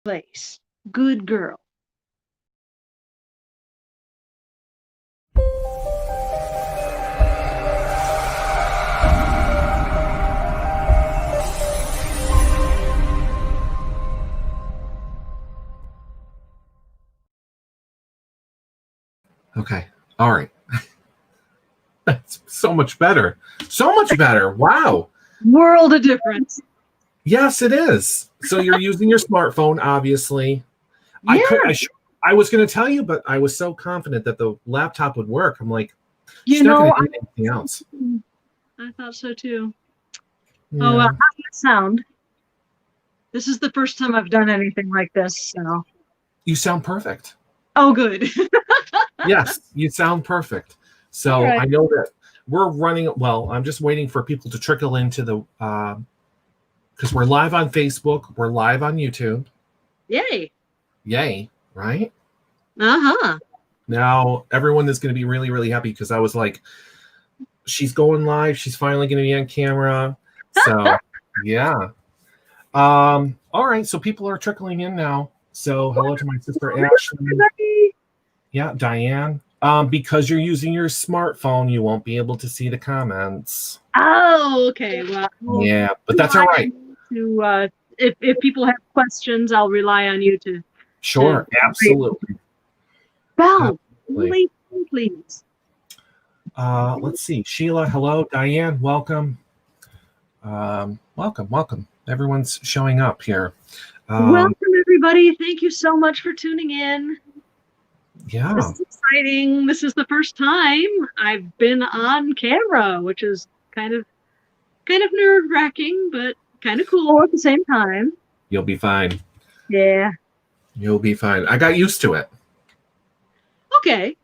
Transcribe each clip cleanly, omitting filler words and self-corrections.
place. Good girl. Okay. All right. That's so much better. So much better. Wow. World of difference. Yes, it is. So you're using your smartphone, obviously. Yeah. I was going to tell you, but I was so confident that the laptop would work. I'm like, You she's not know, going to do anything else. I thought so too. Yeah. Oh, how's that sound? This is the first time I've done anything like this, so. You sound perfect. Oh, good. Yes, you sound perfect. So right. I know that we're running. Well, I'm just waiting for people to trickle into the because we're live on Facebook, we're live on YouTube. Yay. Yay, right? Uh-huh. Now everyone is going to be really, really happy because I was like, she's going live. She's finally going to be on camera. So yeah. All right. So people are trickling in now. So hello to my sister Ashley. Yeah, Diane. Because you're using your smartphone, you won't be able to see the comments. Oh, okay. Well, yeah, but that's all right. If people have questions, I'll rely on you to. Sure, absolutely. Belle, please. Let's see. Sheila, hello. Diane, welcome. Welcome. Everyone's showing up here. Welcome, everybody. Thank you so much for tuning in. Yeah. This is exciting. This is the first time I've been on camera, which is kind of nerve-wracking, but kind of cool at the same time. You'll be fine. Yeah. You'll be fine. I got used to it. Okay.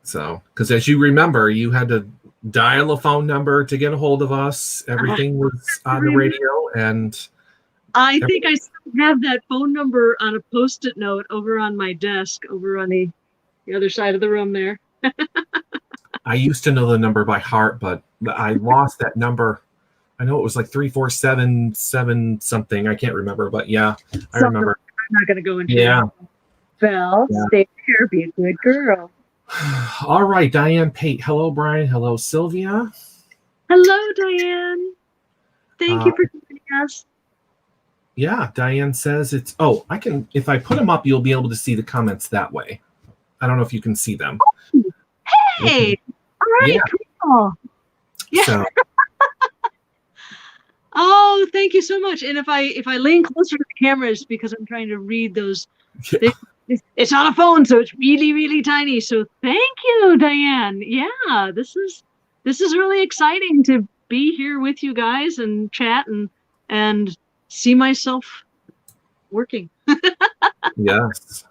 So, because as you remember, you had to dial a phone number to get a hold of us. Everything was on the radio, and I think I still have that phone number on a Post-it note over on my desk, over on the other side of the room there. I used to know the number by heart, but I lost that number. I know it was like 3477 something. I can't remember, but yeah, I remember. I'm not going to go into Yeah. Belle, stay here, be a good girl. All right, Diane Pate. Hello, Brian. Hello, Sylvia. Hello, Diane. Thank you for joining us. Yeah, Diane says it's. Oh, I can. If I put them up, you'll be able to see the comments that way. I don't know if you can see them. Hey, all right, yeah. Cool. Yeah. So. Oh, thank you so much. And if I lean closer to the cameras because I'm trying to read those. Yeah. It's on a phone, so it's really, really tiny. So thank you, Diane. Yeah, this is really exciting to be here with you guys and chat and see myself working. Yes.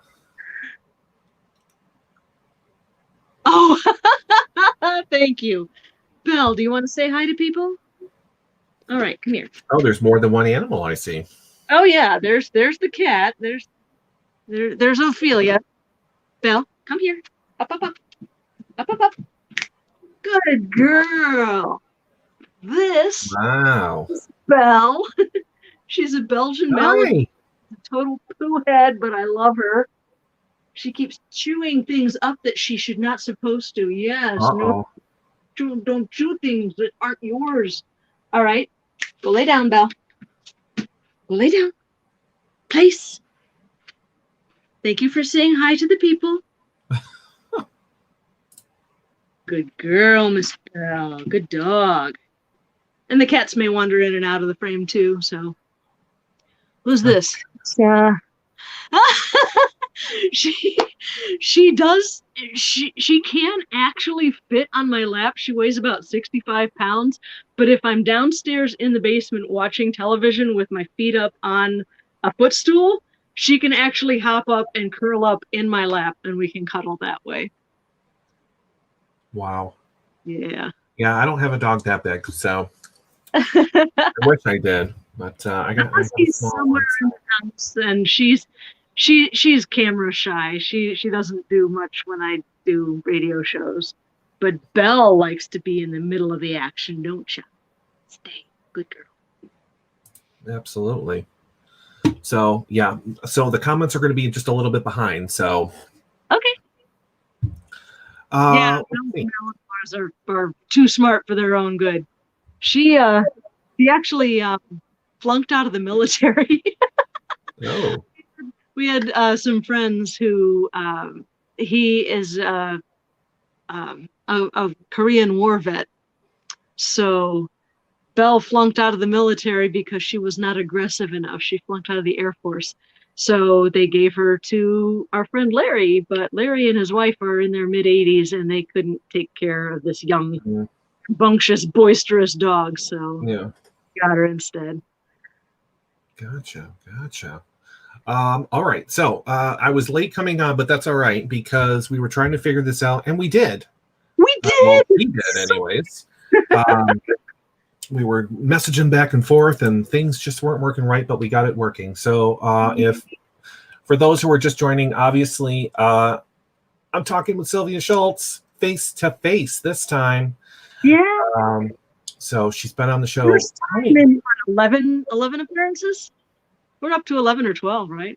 Oh, thank you. Belle, do you want to say hi to people? All right, come here. Oh, there's more than one animal I see. Oh yeah, there's the cat. There's Ophelia. Belle, come here. Up. Up. Good girl. This Wow. is Belle. She's a Belgian Malinois. A total poo head, but I love her. She keeps chewing things up that she should not supposed to. Yes. No, don't chew things that aren't yours. All right. Go lay down, Belle. Go lay down. Place. Thank you for saying hi to the people. Good girl, Miss Belle. Good dog. And the cats may wander in and out of the frame too, so. Who's this? She can actually fit on my lap. She weighs about 65 pounds, but if I'm downstairs in the basement watching television with my feet up on a footstool, she can actually hop up and curl up in my lap and we can cuddle that way. Wow. Yeah. Yeah, I don't have a dog that big, so I wish I did, but I got somewhere in the house, and she's camera shy. She doesn't do much when I do radio shows, but Belle likes to be in the middle of the action, don't you? Stay, good girl. Absolutely. So yeah, so the comments are going to be just a little bit behind. So Okay. Yeah, are too smart for their own good. She actually flunked out of the military. Oh. We had some friends who he is a Korean War vet. So Belle flunked out of the military because she was not aggressive enough. She flunked out of the Air Force. So they gave her to our friend Larry, but Larry and his wife are in their mid 80s and they couldn't take care of this young, bunctious, boisterous dog. So Yeah. got her instead. Gotcha. All right. So I was late coming on, but that's all right because we were trying to figure this out, and we did. We did. Well, we did, anyways. We were messaging back and forth, and things just weren't working right, but we got it working. So if for those who are just joining, obviously, I'm talking with Sylvia Shults face to face this time. Yeah. So she's been on the show. First time in 11 appearances? We're up to 11 or 12, right?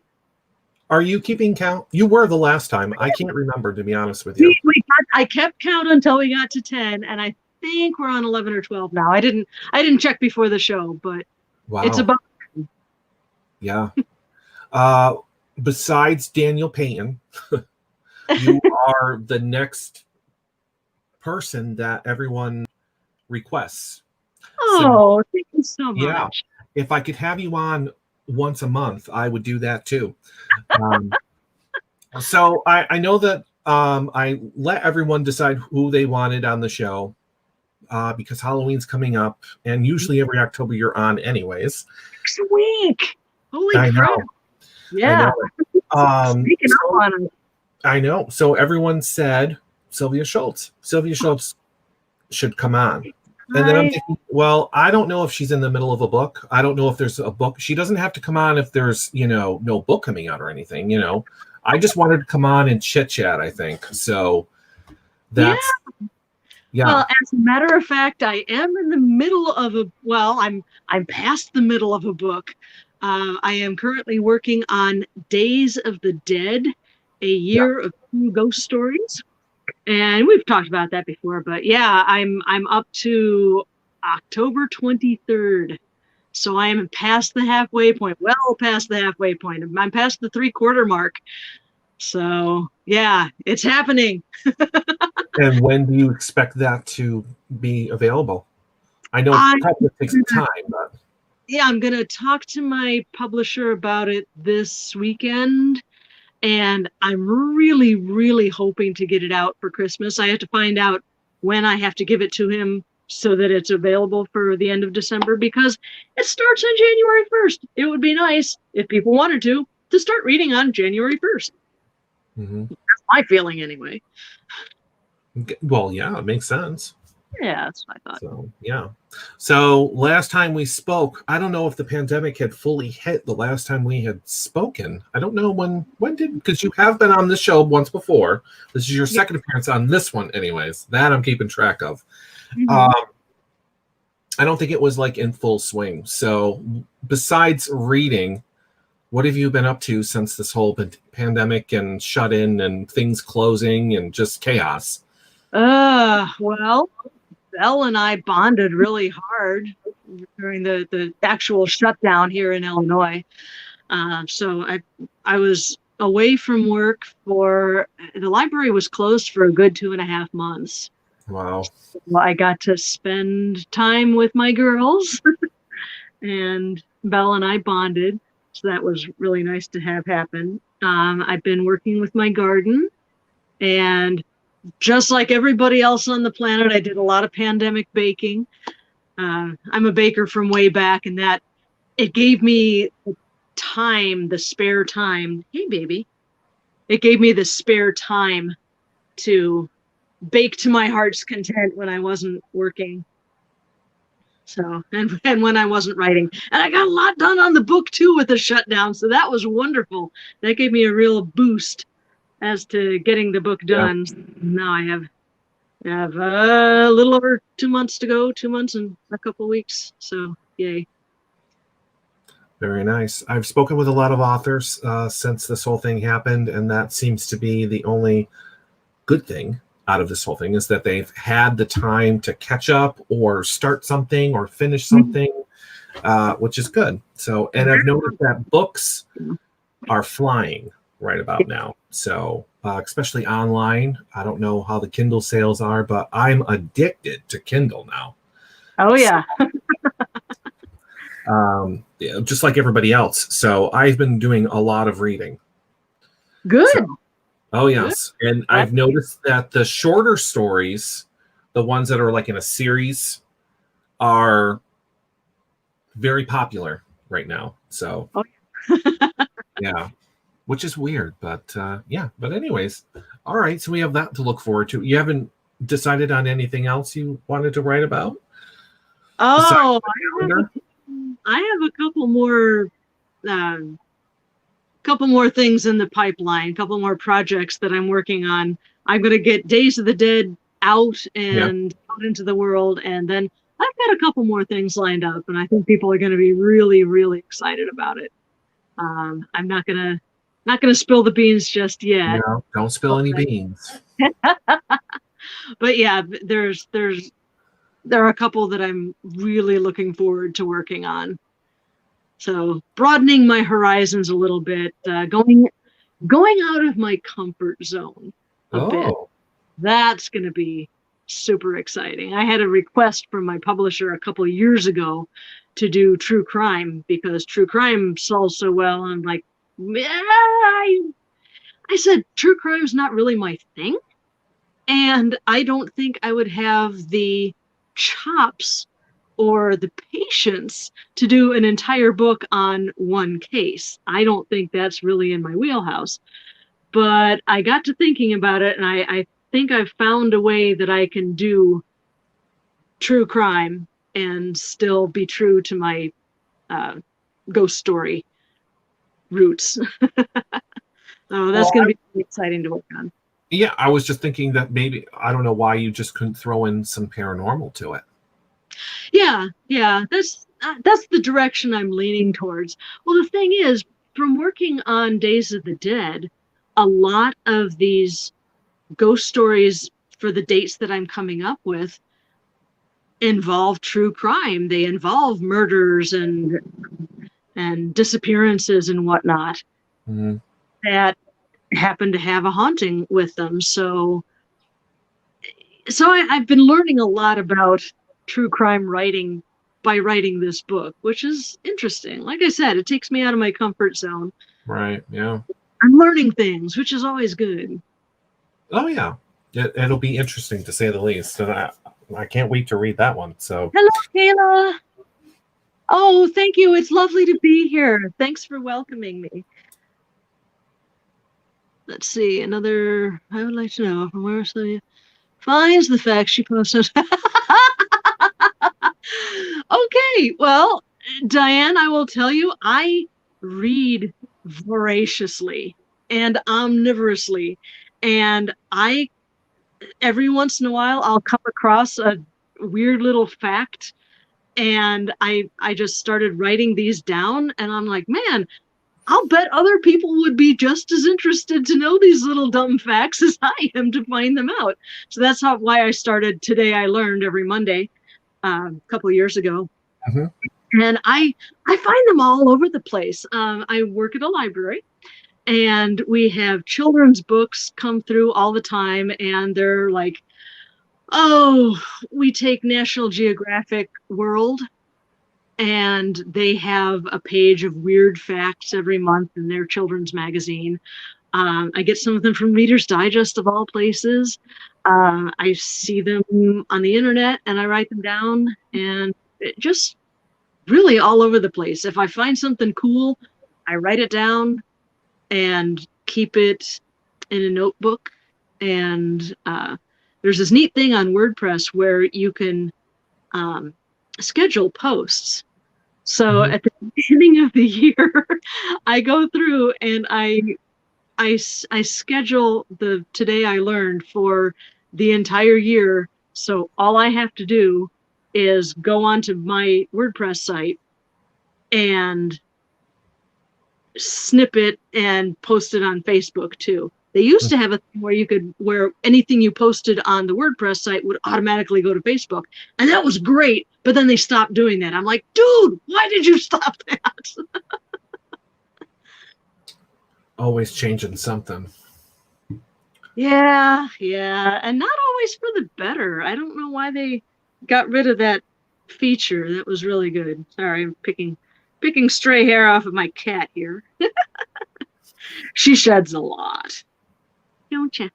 Are you keeping count? You were the last time. I can't remember, to be honest with you. I kept count until we got to 10, and I think we're on 11 or 12 now. I didn't check before the show, but It's about 10. Yeah. Besides Daniel Payton, you are the next person that everyone requests. Oh, thank you so much. Yeah. If I could have you on once a month, I would do that too. So I know that I let everyone decide who they wanted on the show because Halloween's coming up, and usually every October you're on anyways. Next week. Holy crap. Yeah. I know. So everyone said Sylvia Shults. Sylvia Shults should come on. And then I'm thinking, well, I don't know if she's in the middle of a book. I don't know if there's a book. She doesn't have to come on if there's, no book coming out or anything, I just wanted to come on and chit chat, I think. So that's, yeah. Well, as a matter of fact, I am in the middle of I'm past the middle of a book. I am currently working on Days of the Dead, a year of true ghost stories. And we've talked about that before, but yeah, I'm up to October 23rd. So I am past the halfway point, well past the halfway point. I'm past the 3/4 mark. So yeah, it's happening. And when do you expect that to be available? I know it probably takes time, but yeah, I'm gonna talk to my publisher about it this weekend. And I'm really, really hoping to get it out for Christmas. I have to find out when I have to give it to him so that it's available for the end of December, because it starts on January 1st. It would be nice if people wanted to start reading on January 1st. Mm-hmm. That's my feeling anyway. Well, yeah, it makes sense. Yeah, that's what I thought. So, yeah. So last time we spoke, I don't know if the pandemic had fully hit the last time we had spoken. I don't know when did, because you have been on this show once before. This is your second appearance on this one anyways. That I'm keeping track of. Mm-hmm. I don't think it was like in full swing. So besides reading, what have you been up to since this whole pandemic and shut in and things closing and just chaos? Well, Belle and I bonded really hard during the actual shutdown here in Illinois. So I was away from work the library was closed for a good 2.5 months. Wow. So I got to spend time with my girls and Belle and I bonded. So that was really nice to have happen. I've been working with my garden, and just like everybody else on the planet, I did a lot of pandemic baking. I'm a baker from way back, and that it gave me the spare time. Hey, baby. It gave me the spare time to bake to my heart's content when I wasn't working. So, and when I wasn't writing. And I got a lot done on the book too with the shutdown. So that was wonderful. That gave me a real boost as to getting the book done. Yeah. Now I have a little over 2 months to go, 2 months and a couple weeks. So yay. Very nice. I've spoken with a lot of authors since this whole thing happened, and that seems to be the only good thing out of this whole thing is that they've had the time to catch up or start something or finish something, which is good. So, and I've noticed that books are flying right about now. So, especially online, I don't know how the Kindle sales are, but I'm addicted to Kindle now. Oh yeah. Just like everybody else. So I've been doing a lot of reading. Good. So, oh yes. Good. And I've noticed that the shorter stories, the ones that are like in a series, are very popular right now. So yeah, which is weird, but yeah. But anyways, all right. So we have that to look forward to. You haven't decided on anything else you wanted to write about? Oh, I have a couple more things in the pipeline, a couple more projects that I'm working on. I'm going to get Days of the Dead out and out into the world, and then I've got a couple more things lined up, and I think people are going to be really, really excited about it. I'm not gonna spill the beans just yet. No, don't spill any beans. But yeah, there are a couple that I'm really looking forward to working on. So broadening my horizons a little bit, going out of my comfort zone a bit. That's going to be super exciting. I had a request from my publisher a couple of years ago to do true crime because true crime sells so well. I'm like, I said, true crime is not really my thing. And I don't think I would have the chops or the patience to do an entire book on one case. I don't think that's really in my wheelhouse. But I got to thinking about it, and I think I've found a way that I can do true crime and still be true to my ghost story roots. So that's going to be exciting to work on. Yeah, I was just thinking that maybe, I don't know why you just couldn't throw in some paranormal to it. Yeah, that's the direction I'm leaning towards. Well, the thing is, from working on Days of the Dead, a lot of these ghost stories for the dates that I'm coming up with involve true crime. They involve murders and disappearances and whatnot that happen to have a haunting with them. So I've been learning a lot about true crime writing by writing this book, which is interesting. Like I said, it takes me out of my comfort zone. Right. Yeah. I'm learning things, which is always good. Oh yeah, it'll be interesting to say the least, and I can't wait to read that one. So hello, Kayla. Oh, thank you. It's lovely to be here. Thanks for welcoming me. Let's see. Another. I would like to know from where Sylvia finds the facts she posted. Okay, well, Diane, I will tell you, I read voraciously and omnivorously, and every once in a while I'll come across a weird little fact, and I just started writing these down, and I'm like, man, I'll bet other people would be just as interested to know these little dumb facts as I am to find them out. So that's why I started Today I Learned every Monday a couple of years ago. And I find them all over the place. I work at a library, and we have children's books come through all the time, and they're like, oh, we take National Geographic World, and they have a page of weird facts every month in their children's magazine. I get some of them from Reader's Digest of all places. I see them on the internet and I write them down, and it just really all over the place. If I find something cool, I write it down and keep it in a notebook. And there's this neat thing on WordPress where you can schedule posts. So at the beginning of the year, I go through and I schedule the Today I Learned for the entire year. So all I have to do is go onto my WordPress site and snip it and post it on Facebook too. They used to have a thing where anything you posted on the WordPress site would automatically go to Facebook, and that was great. But then they stopped doing that. I'm like, dude, why did you stop that? Always changing something. Yeah, and not always for the better. I don't know why they got rid of that feature. That was really good. Sorry, I'm picking stray hair off of my cat here. She sheds a lot, don't you?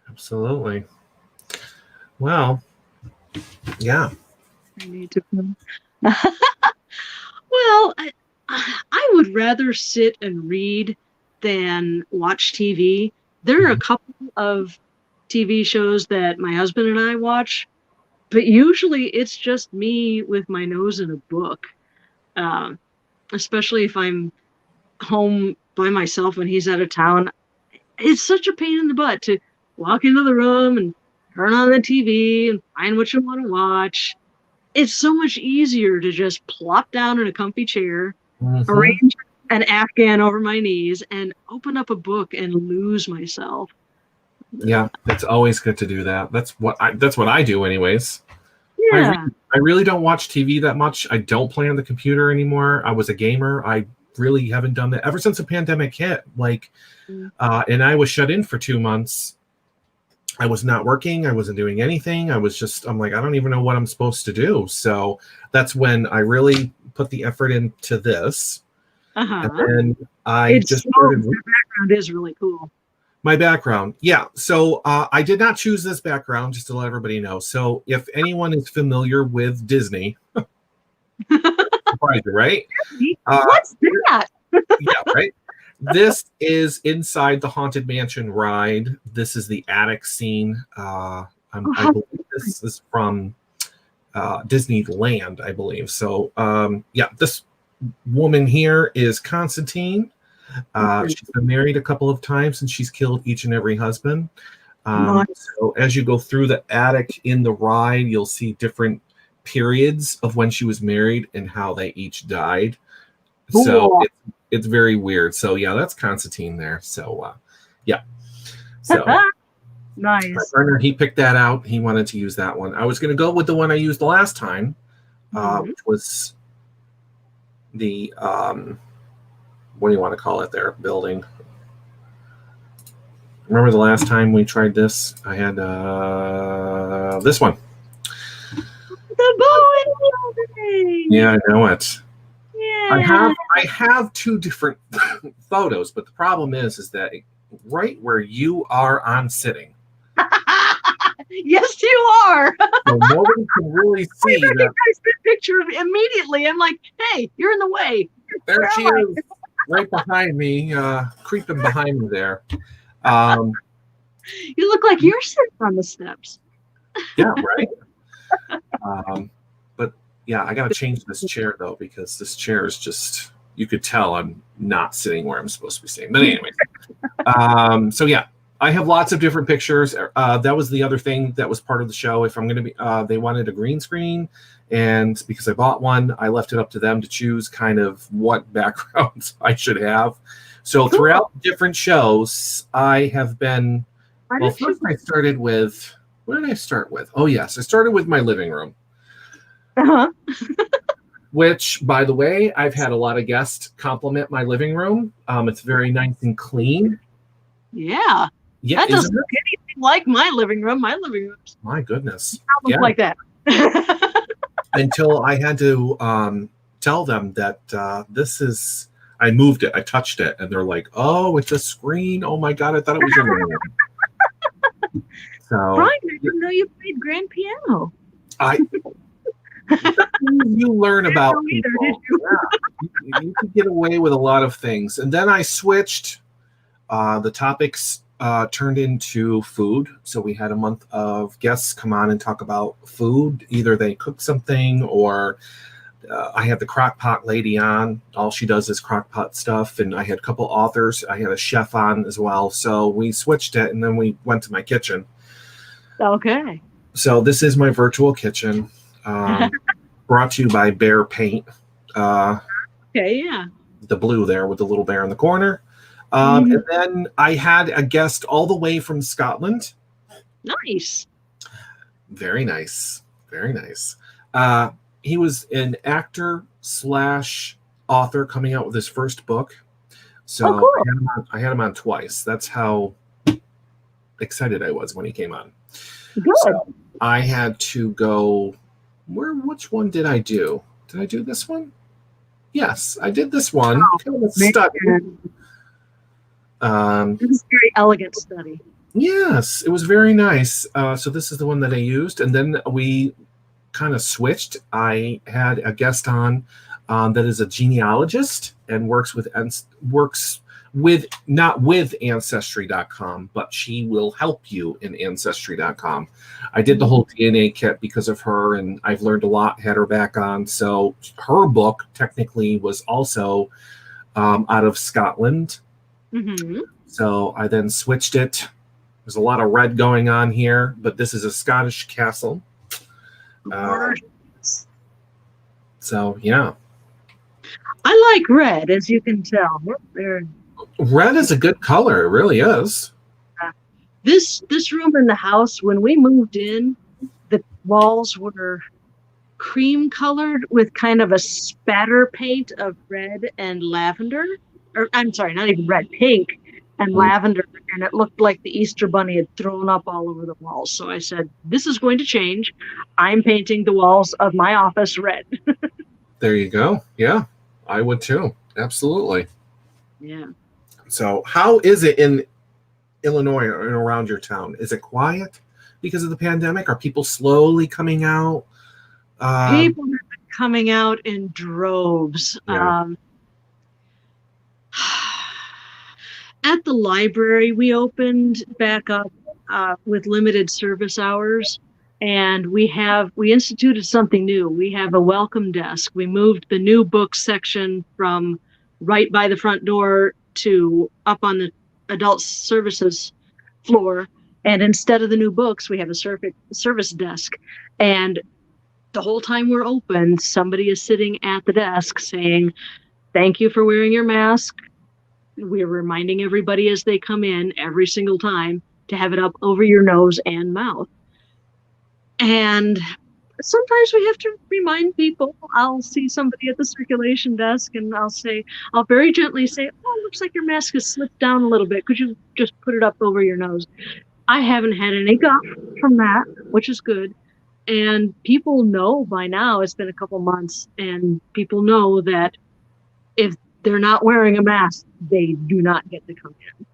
Absolutely. Well, yeah. I need to. Well, I would rather sit and read than watch TV. There are a couple of TV shows that my husband and I watch, but usually it's just me with my nose in a book, especially if I'm home by myself when he's out of town. It's such a pain in the butt to walk into the room and turn on the TV and find what you want to watch. It's so much easier to just plop down in a comfy chair, arrange an Afghan over my knees, and open up a book and lose myself. Yeah, it's always good to do that. That's what I do anyways. Yeah. I really don't watch TV that much. I don't play on the computer anymore. I was a gamer. I really haven't done that ever since the pandemic hit. And I was shut in for 2 months. I was not working. I wasn't doing anything. I'm like, I don't even know what I'm supposed to do. So that's when I really put the effort into this. And then I just started. Your background is really cool. My background. Yeah. So I did not choose this background, just to let everybody know. So if anyone is familiar with Disney, right? What's that? Yeah, right. This is inside the Haunted Mansion ride. This is the attic scene. I believe this is from Disneyland, I believe. So, this woman here is Constantine. She's been married a couple of times, and she's killed each and every husband. So as you go through the attic in the ride, you'll see different periods of when she was married and how they each died. So it's very weird. So yeah, that's Constantine there. So So nice. My partner, he picked that out. He wanted to use that one. I was going to go with the one I used the last time, which was the what do you want to call it there? Building. Remember the last time we tried this? I had this one. The Boeing. Yeah, I know it. Yeah. I have two different photos, but the problem is that right where you are on sitting. Yes, you are. So nobody can really see that. That picture immediately. I'm like, hey, you're in the way. There she is, right behind me, creeping behind me there. You look like you're sitting on the steps. Yeah, right. But yeah, I got to change this chair though, because this chair is just, you could tell I'm not sitting where I'm supposed to be sitting. But anyway, so yeah, I have lots of different pictures. That was the other thing that was part of the show. If I'm going to be, they wanted a green screen, and because I bought one, I left it up to them to choose kind of what backgrounds I should have. So throughout different shows, I have been. Well, first I started with. What did I start with? Oh yes, I started with my living room. Which, by the way, I've had a lot of guests compliment my living room. It's very nice and clean. Yeah. Yeah, that doesn't look anything like my living room. My living room. My goodness. Looks like that. Until I had to tell them that this is. I moved it. I touched it, and they're like, "Oh, it's a screen. Oh my god! I thought it was your living room." So, Brian, I didn't know you played grand piano. You learn about people. Yeah. You can get away with a lot of things. And then I switched. The topics turned into food. So we had a month of guests come on and talk about food. Either they cook something, or I had the crock pot lady on. All she does is crock pot stuff. And I had a couple authors. I had a chef on as well. So we switched it, and then we went to my kitchen. Okay. So this is my virtual kitchen. Brought to you by Bear Paint. Okay, yeah. The blue there with the little bear in the corner. Mhm. And then I had a guest all the way from Scotland. Nice. Very nice. Very nice. He was an actor slash author coming out with his first book. Oh, So cool. I had him on twice. That's how excited I was when he came on. Good. So I had to go. Which one did I do? Did I do this one? Yes, I did this one. Kind of a study. This is a very elegant study. Yes, it was very nice. So this is the one that I used, and then we kind of switched. I had a guest on that is a genealogist and works with not with Ancestry.com, but she will help you in Ancestry.com. I did the whole DNA kit because of her, and I've learned a lot. Had her back on, so her book technically was also out of Scotland. Mm-hmm. So I then switched it. There's a lot of red going on here, but this is a Scottish castle. So yeah, I like red, as you can tell. red is a good color. It really is. This room in the house, when we moved in, the walls were cream colored with kind of a spatter paint of red and lavender. Or I'm sorry, not even red, pink and lavender. And it looked like the Easter Bunny had thrown up all over the walls. So I said, this is going to change. I'm painting the walls of my office red. There you go. Yeah, I would too. Absolutely. Yeah. So how is it in Illinois or around your town? Is it quiet because of the pandemic? Are people slowly coming out? People have been coming out in droves. Yeah. At the library, we opened back up with limited service hours, and we instituted something new. We have a welcome desk. We moved the new book section from right by the front door to up on the adult services floor. And instead of the new books, we have a service desk. And the whole time we're open, somebody is sitting at the desk saying, "Thank you for wearing your mask. We're reminding everybody as they come in every single time to have it up over your nose and mouth." And sometimes we have to remind people. I'll see somebody at the circulation desk and I'll very gently say, "Oh, it looks like your mask has slipped down a little bit. Could you just put it up over your nose?" I haven't had any guff from that, which is good. And people know by now, it's been a couple months, and people know that if they're not wearing a mask, they do not get to come in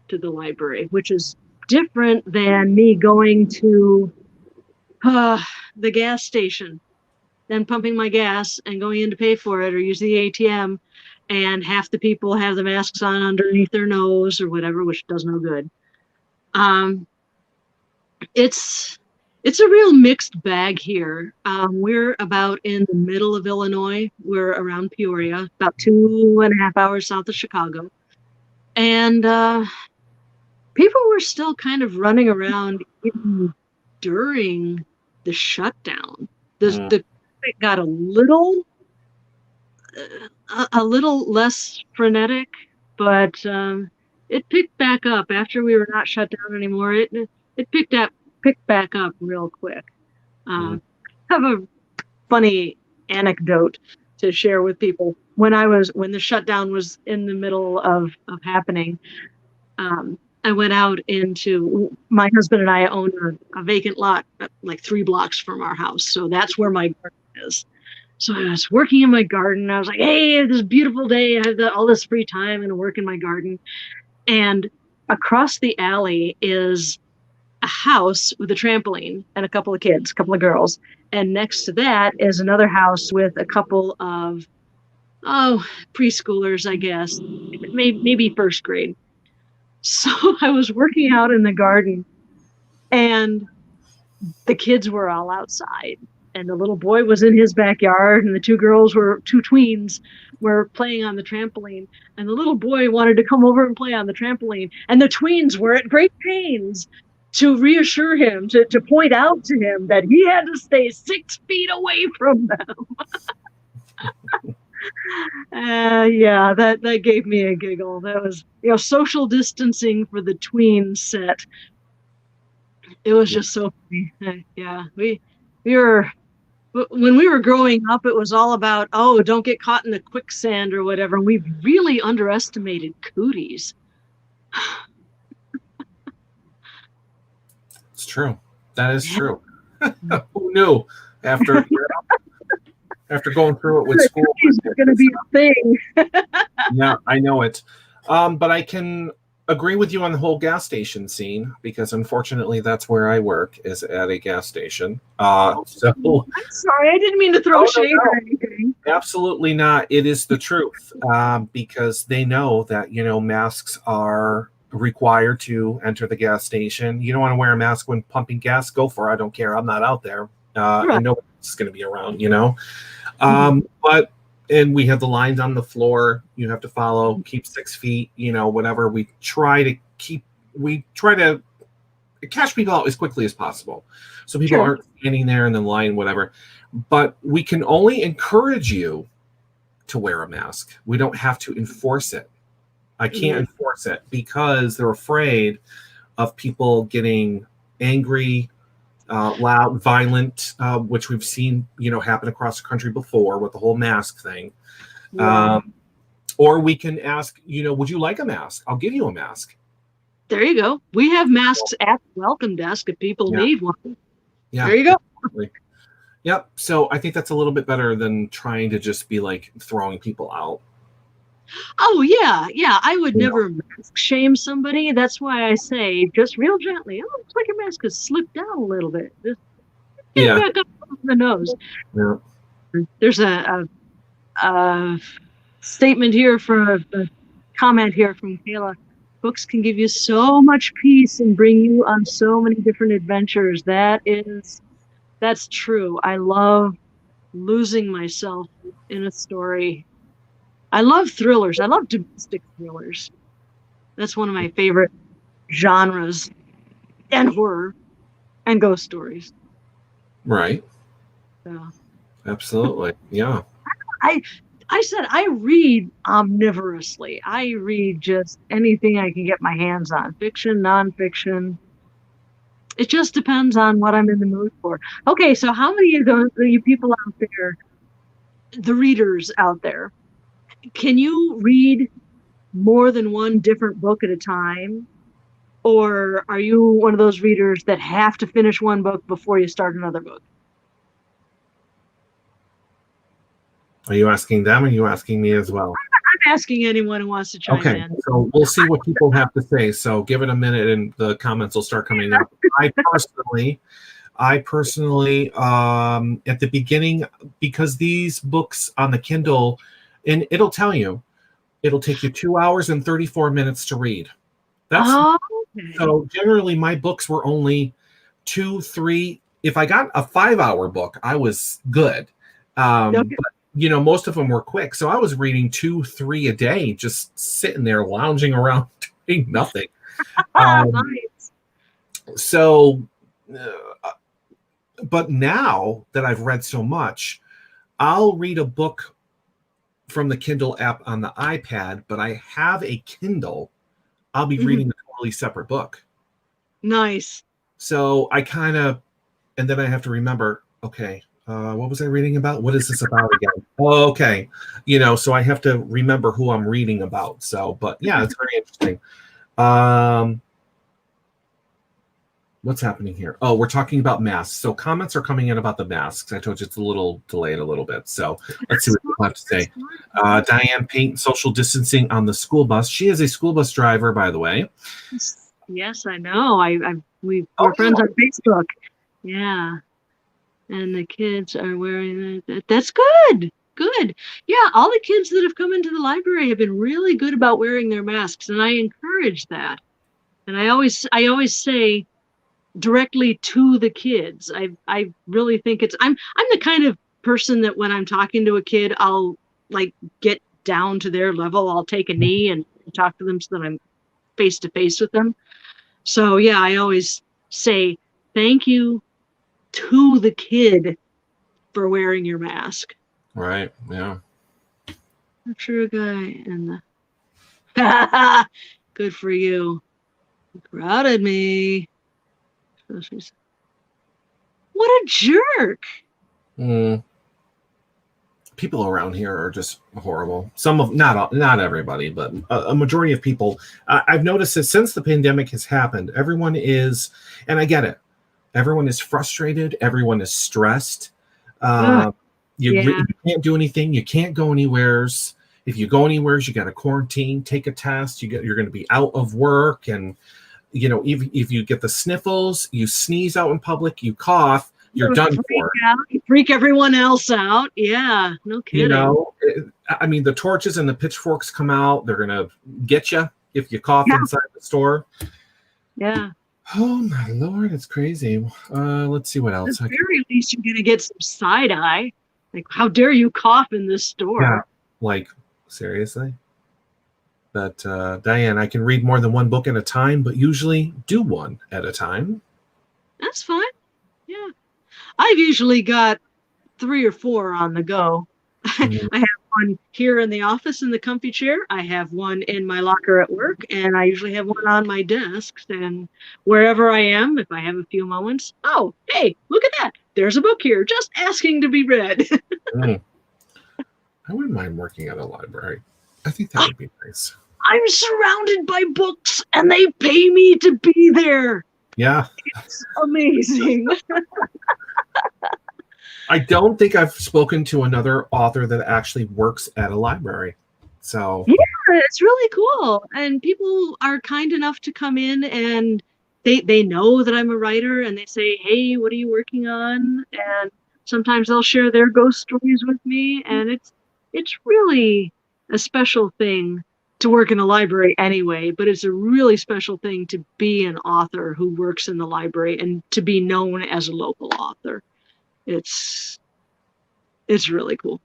to the library, which is different than me going to the gas station, then pumping my gas and going in to pay for it or use the ATM, and half the people have the masks on underneath their nose or whatever, which does no good. It's a real mixed bag here. We're about in the middle of Illinois. We're around Peoria, about 2.5 hours south of Chicago. And people were still kind of running around even during the shutdown. The it got a little less frenetic, but it picked back up after we were not shut down anymore. It picked back up real quick. I have a funny anecdote to share with people. When the shutdown was in the middle of happening, I went out into, my husband and I own a vacant lot like 3 blocks from our house. So that's where my garden is. So I was working in my garden. I was like, hey, this beautiful day. I have all this free time and work in my garden. And across the alley is a house with a trampoline and a couple of kids, a couple of girls. And next to that is another house with a couple of, preschoolers, I guess, maybe first grade. So I was working out in the garden and the kids were all outside. And the little boy was in his backyard, and the two tweens were playing on the trampoline. And the little boy wanted to come over and play on the trampoline. And the tweens were at great pains to reassure him, to point out to him that he had to stay 6 feet away from them. Yeah, that gave me a giggle. That was, social distancing for the tween set. It was just so funny. Yeah, we were when we were growing up, it was all about, oh, don't get caught in the quicksand or whatever. And we really underestimated cooties. It's true. That is Yeah. true. Who knew after after going through it with school? Cooties are going to be a thing. Yeah, I know it. But I can agree with you on the whole gas station scene because unfortunately that's where I work is at a gas station. So I'm sorry, I didn't mean to throw shade or anything. absolutely not. It is the truth because they know that masks are required to enter the gas station. You don't want to wear a mask when pumping gas. Go for it. I don't care. I'm not out there. Right. And nobody's going to be around. But and we have the lines on the floor. You have to follow. Keep 6 feet. Whatever. We try to catch people out as quickly as possible, so people aren't standing there in the line. Whatever. But we can only encourage you to wear a mask. We don't have to enforce it. I can't enforce it because they're afraid of people getting angry, loud, violent, which we've seen, happen across the country before with the whole mask thing. Yeah. Or we can ask, would you like a mask? I'll give you a mask. There you go. We have masks at the welcome desk if people need one. Yeah. There you go. Exactly. Yep. So I think that's a little bit better than trying to just be like throwing people out. Oh, yeah. Yeah. I would never mask shame somebody. That's why I say just real gently. Oh, looks like your mask has slipped down a little bit. Just get back up the nose. Yeah. There's a statement here from a comment here from Kayla. Books can give you so much peace and bring you on so many different adventures. That's true. I love losing myself in a story. I love thrillers. I love domestic thrillers. That's one of my favorite genres, and horror and ghost stories. Right. Yeah. Absolutely. Yeah. I said I read omnivorously. I read just anything I can get my hands on, fiction, nonfiction. It just depends on what I'm in the mood for. Okay, so how many of those you people out there, the readers out there, can you read more than one different book at a time? Or are you one of those readers that have to finish one book before you start another book? Are you asking them or are you asking me as well? I'm asking anyone who wants to chime in. So we'll see what people have to say. So give it a minute and the comments will start coming up. I personally, at the beginning, because these books on the Kindle, and it'll tell you, it'll take you 2 hours and 34 minutes to read. So generally my books were only 2, 3. If I got a 5-hour book, I was good. But most of them were quick. So I was reading 2, 3 a day, just sitting there lounging around doing nothing. Nice. So, but now that I've read so much, I'll read a book from the Kindle app on the iPad, but I have a Kindle. I'll be reading a totally separate book. Nice. So I kind of, and then I have to remember, okay, what was I reading about? What is this about again? Oh, okay. So I have to remember who I'm reading about. So, but yeah, it's very interesting. What's happening here? Oh, we're talking about masks. So comments are coming in about the masks. I told you it's a little delayed a little bit. So let's see what people have to say. Diane Paint, social distancing on the school bus. She is a school bus driver, by the way. Yes, I know. We're friends on Facebook. Yeah. And the kids are wearing it. That's good. Good. Yeah, all the kids that have come into the library have been really good about wearing their masks, and I encourage that. And I always say directly to the kids. I really think I'm the kind of person that when I'm talking to a kid, I'll like get down to their level. I'll take a knee and talk to them so that I'm face to face with them. So yeah, I always say thank you to the kid for wearing your mask. Right. Yeah. a true guy and the good for you. Crowded me. What a jerk. Mm. People around here are just horrible. Some of not everybody, but a majority of people. I've noticed that since the pandemic has happened, everyone is, and I get it. Everyone is frustrated. Everyone is stressed. Ugh, You yeah. can't do anything. You can't go anywheres. If you go anywheres, you got to quarantine, take a test. You're going to be out of work, and if you get the sniffles, you sneeze out in public, you cough, you're You done freak for. out. You freak everyone else out. Yeah, no You kidding. know, I mean, the torches and the pitchforks come out. They're gonna get you if you cough Yeah, inside the store. yeah. Oh my lord, it's crazy. Let's see what At else the I can. very least, you're gonna get some side eye. Like, how dare you cough in this Yeah, store? like seriously. But Diane, I can read more than one book at a time, but usually do one at a time. That's fine. Yeah. I've usually got 3 or 4 on the go. I Mm, have one here in the office in the comfy chair. I have one in my locker at work, and I usually have one on my desk. And wherever I am, if I have a few moments, oh, hey, look at that. There's a book here just asking to be read. mm. I wouldn't mind working at a library. I think that would be nice. I'm surrounded by books and they pay me to be there. Yeah, It's amazing. I don't think I've spoken to another author that actually works at a library. So, Yeah, it's really cool. And people are kind enough to come in and they know that I'm a writer and they say, "Hey, what are you working on?" And sometimes they'll share their ghost stories with me and it's really a special thing to work in a library anyway, but it's a really special thing to be an author who works in the library and to be known as a local author. It's it's really cool.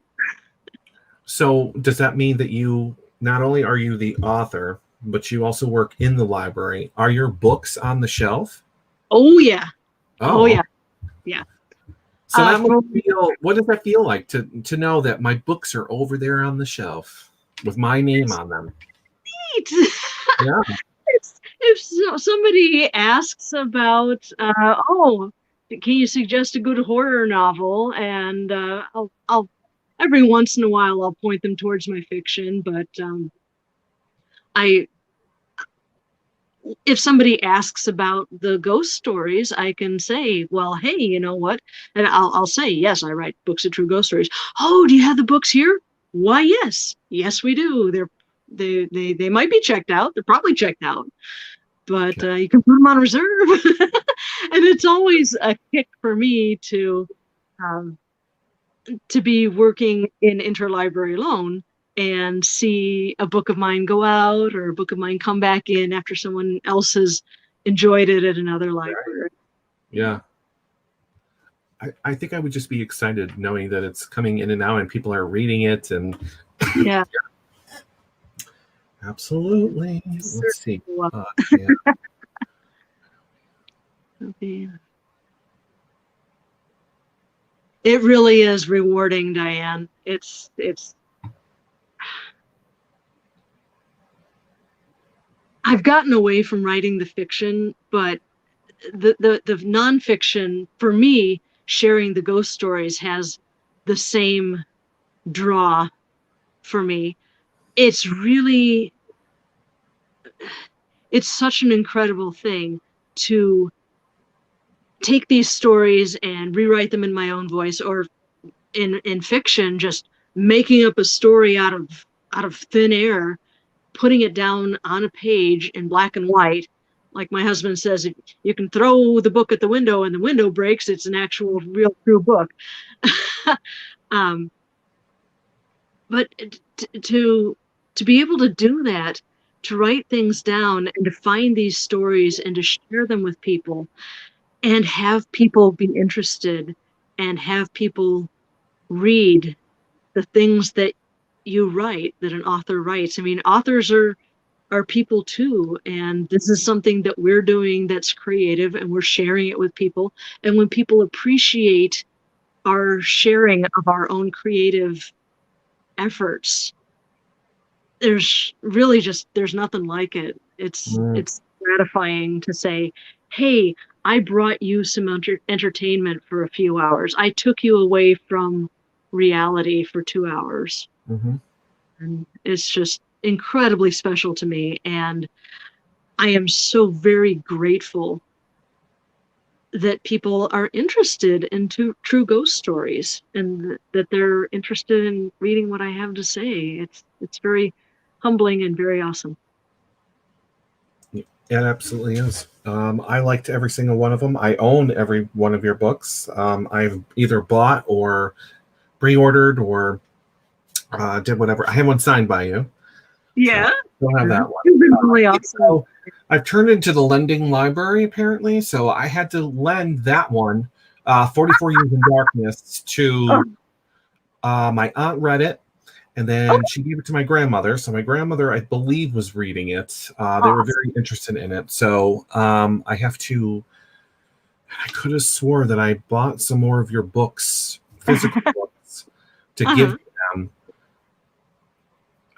so does that mean that you not only are you the author, but you also work in the library? Are your books on the shelf? Oh yeah. Oh Oh, yeah. Yeah. so that must For feel. What does that feel like to know that my books are over there on the shelf with my name on them? me. Yeah, If somebody asks about, oh, can you suggest a good horror novel? And I'll every once in a while I'll point them towards my fiction, but I if somebody asks about the ghost stories, I can say, well, hey, you know what? And I'll say, yes, I write books of true ghost stories. Oh, do you have the books here? Why, yes, we do. They might be checked out. They're probably checked out, but you can put them on reserve. And it's always a kick for me um, to be working in interlibrary alone and see a book of mine go out or a book of mine come back in after someone else has enjoyed it at another library. yeah. I think I would just be excited knowing that it's coming in and out and people are reading it. And Yeah, absolutely. Let's see. certainly Yeah. will be. It really is rewarding, Diane. It's I've gotten away from writing the fiction, but the nonfiction for me, sharing the ghost stories has the same draw for me. It's really it's such an incredible thing to take these stories and rewrite them in my own voice, or in fiction, just making up a story out of thin air, putting it down on a page in black and white. Like my husband says, if you can throw the book at the window and the window breaks, it's an actual real true book. um, but to be able to do that, to write things down and to find these stories and to share them with people and have people be interested and have people read the things that you write, that an author writes. I mean, authors are people too, and this is something that we're doing that's creative and we're sharing it with people. And when people appreciate our sharing of our own creative efforts, there's really just there's nothing like it. Mm, It's gratifying to say, "Hey, I brought you some entertainment for a few hours. I took you away from reality for 2 hours." hmm And it's just incredibly special to me. And I am so very grateful that people are interested in true ghost stories and that they're interested in reading what I have to say. It's very humbling and very awesome. It absolutely is. I liked every single one of them. I own every one of your books. I've either bought or pre-ordered or did whatever. I have one signed by you, so Yeah. don't have that one. You've been really awesome. So I've turned into the lending library apparently, so I had to lend that one, 44 Years in Darkness, Oh, to my aunt. Read it, and then she gave it to my grandmother. So my grandmother, I believe, was reading it. They were awesome. very interested in it. So I have to. I could have swore that I bought some more of your books, physical books, to give Uh-huh. to them.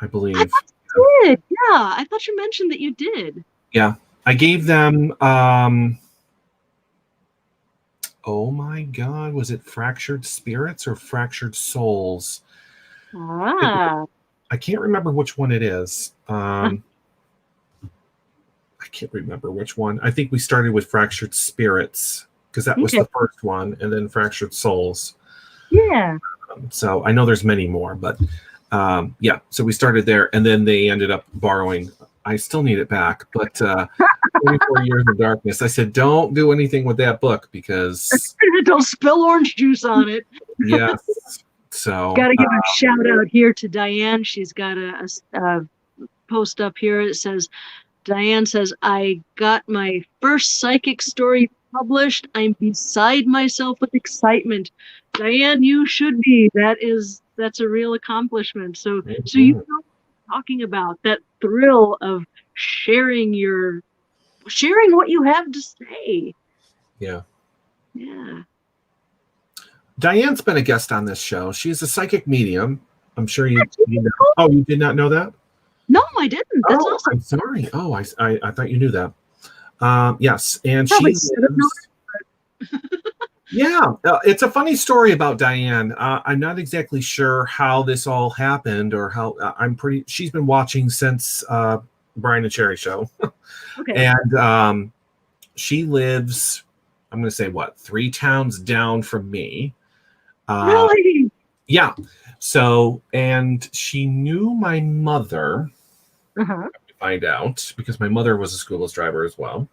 I I believe. thought you did. Yeah, I thought you mentioned that you did. Yeah, I gave them. Oh my God, was it Fractured Spirits or Fractured Souls? Ah. I can't remember which one it is. I can't remember which one. I think we started with Fractured Spirits because that was Okay. the first one, and then Fractured Souls. Yeah. So I know there's many more, but yeah. So we started there, and then they ended up borrowing. I still need it back, but 24 Years of Darkness. I said, don't do anything with that book because Don't spill orange juice on it. yes. So Got to give a shout out here to Diane. She's got a post up here. It says, Diane says, I got my first psychic story published. I'm beside myself with excitement. Diane, you should be. That's a real accomplishment. So you know mhm, what I'm talking about, that thrill of sharing what you have to say. yeah. Yeah. Diane's been a guest on this show. She's a psychic medium. I'm sure That's you know. Oh, you did not know that? No, I didn't. That's Oh, awesome. I'm sorry. Oh, I thought you knew that. Yes, and Probably she should have known. lives. Yeah, it's a funny story about Diane. I'm not exactly sure how this all happened or how. I'm pretty. She's been watching since Brian and Cherry show, Okay. and she lives. I'm going to say what 3 towns down from me. Uh, Really? yeah. So, and she knew my mother. Uh-huh. Find out because my mother was a school bus driver as well,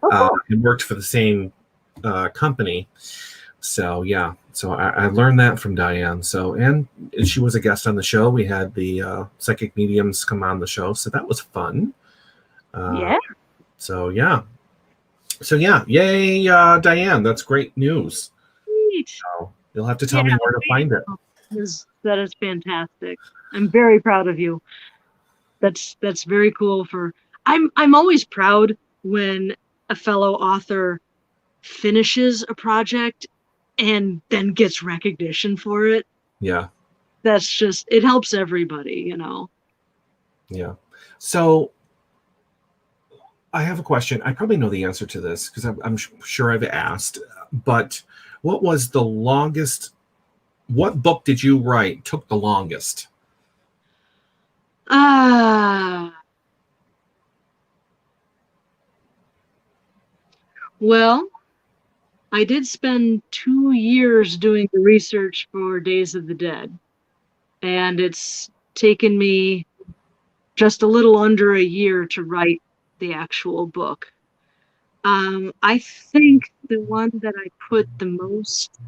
Oh, cool. and worked for the same company. So yeah, so I learned that from Diane. So and she was a guest on the show. We had the psychic mediums come on the show, so that was fun. Uh, Yeah. so yeah, yay, Diane! That's great news. Neat. So you'll have to Yeah, tell me where to find it. that is fantastic. I'm very proud of you. That's very cool for I'm always proud when a fellow author finishes a project and then gets recognition for it. Yeah, That's just it helps everybody. yeah. So I have a question. I probably know the answer to this because I'm sure I've asked. But what was the longest? What book did you write took the longest? Ah, well, I did spend 2 years doing the research for Days of the Dead, and it's taken me just a little under a year to write the actual book. I think the one that I put the most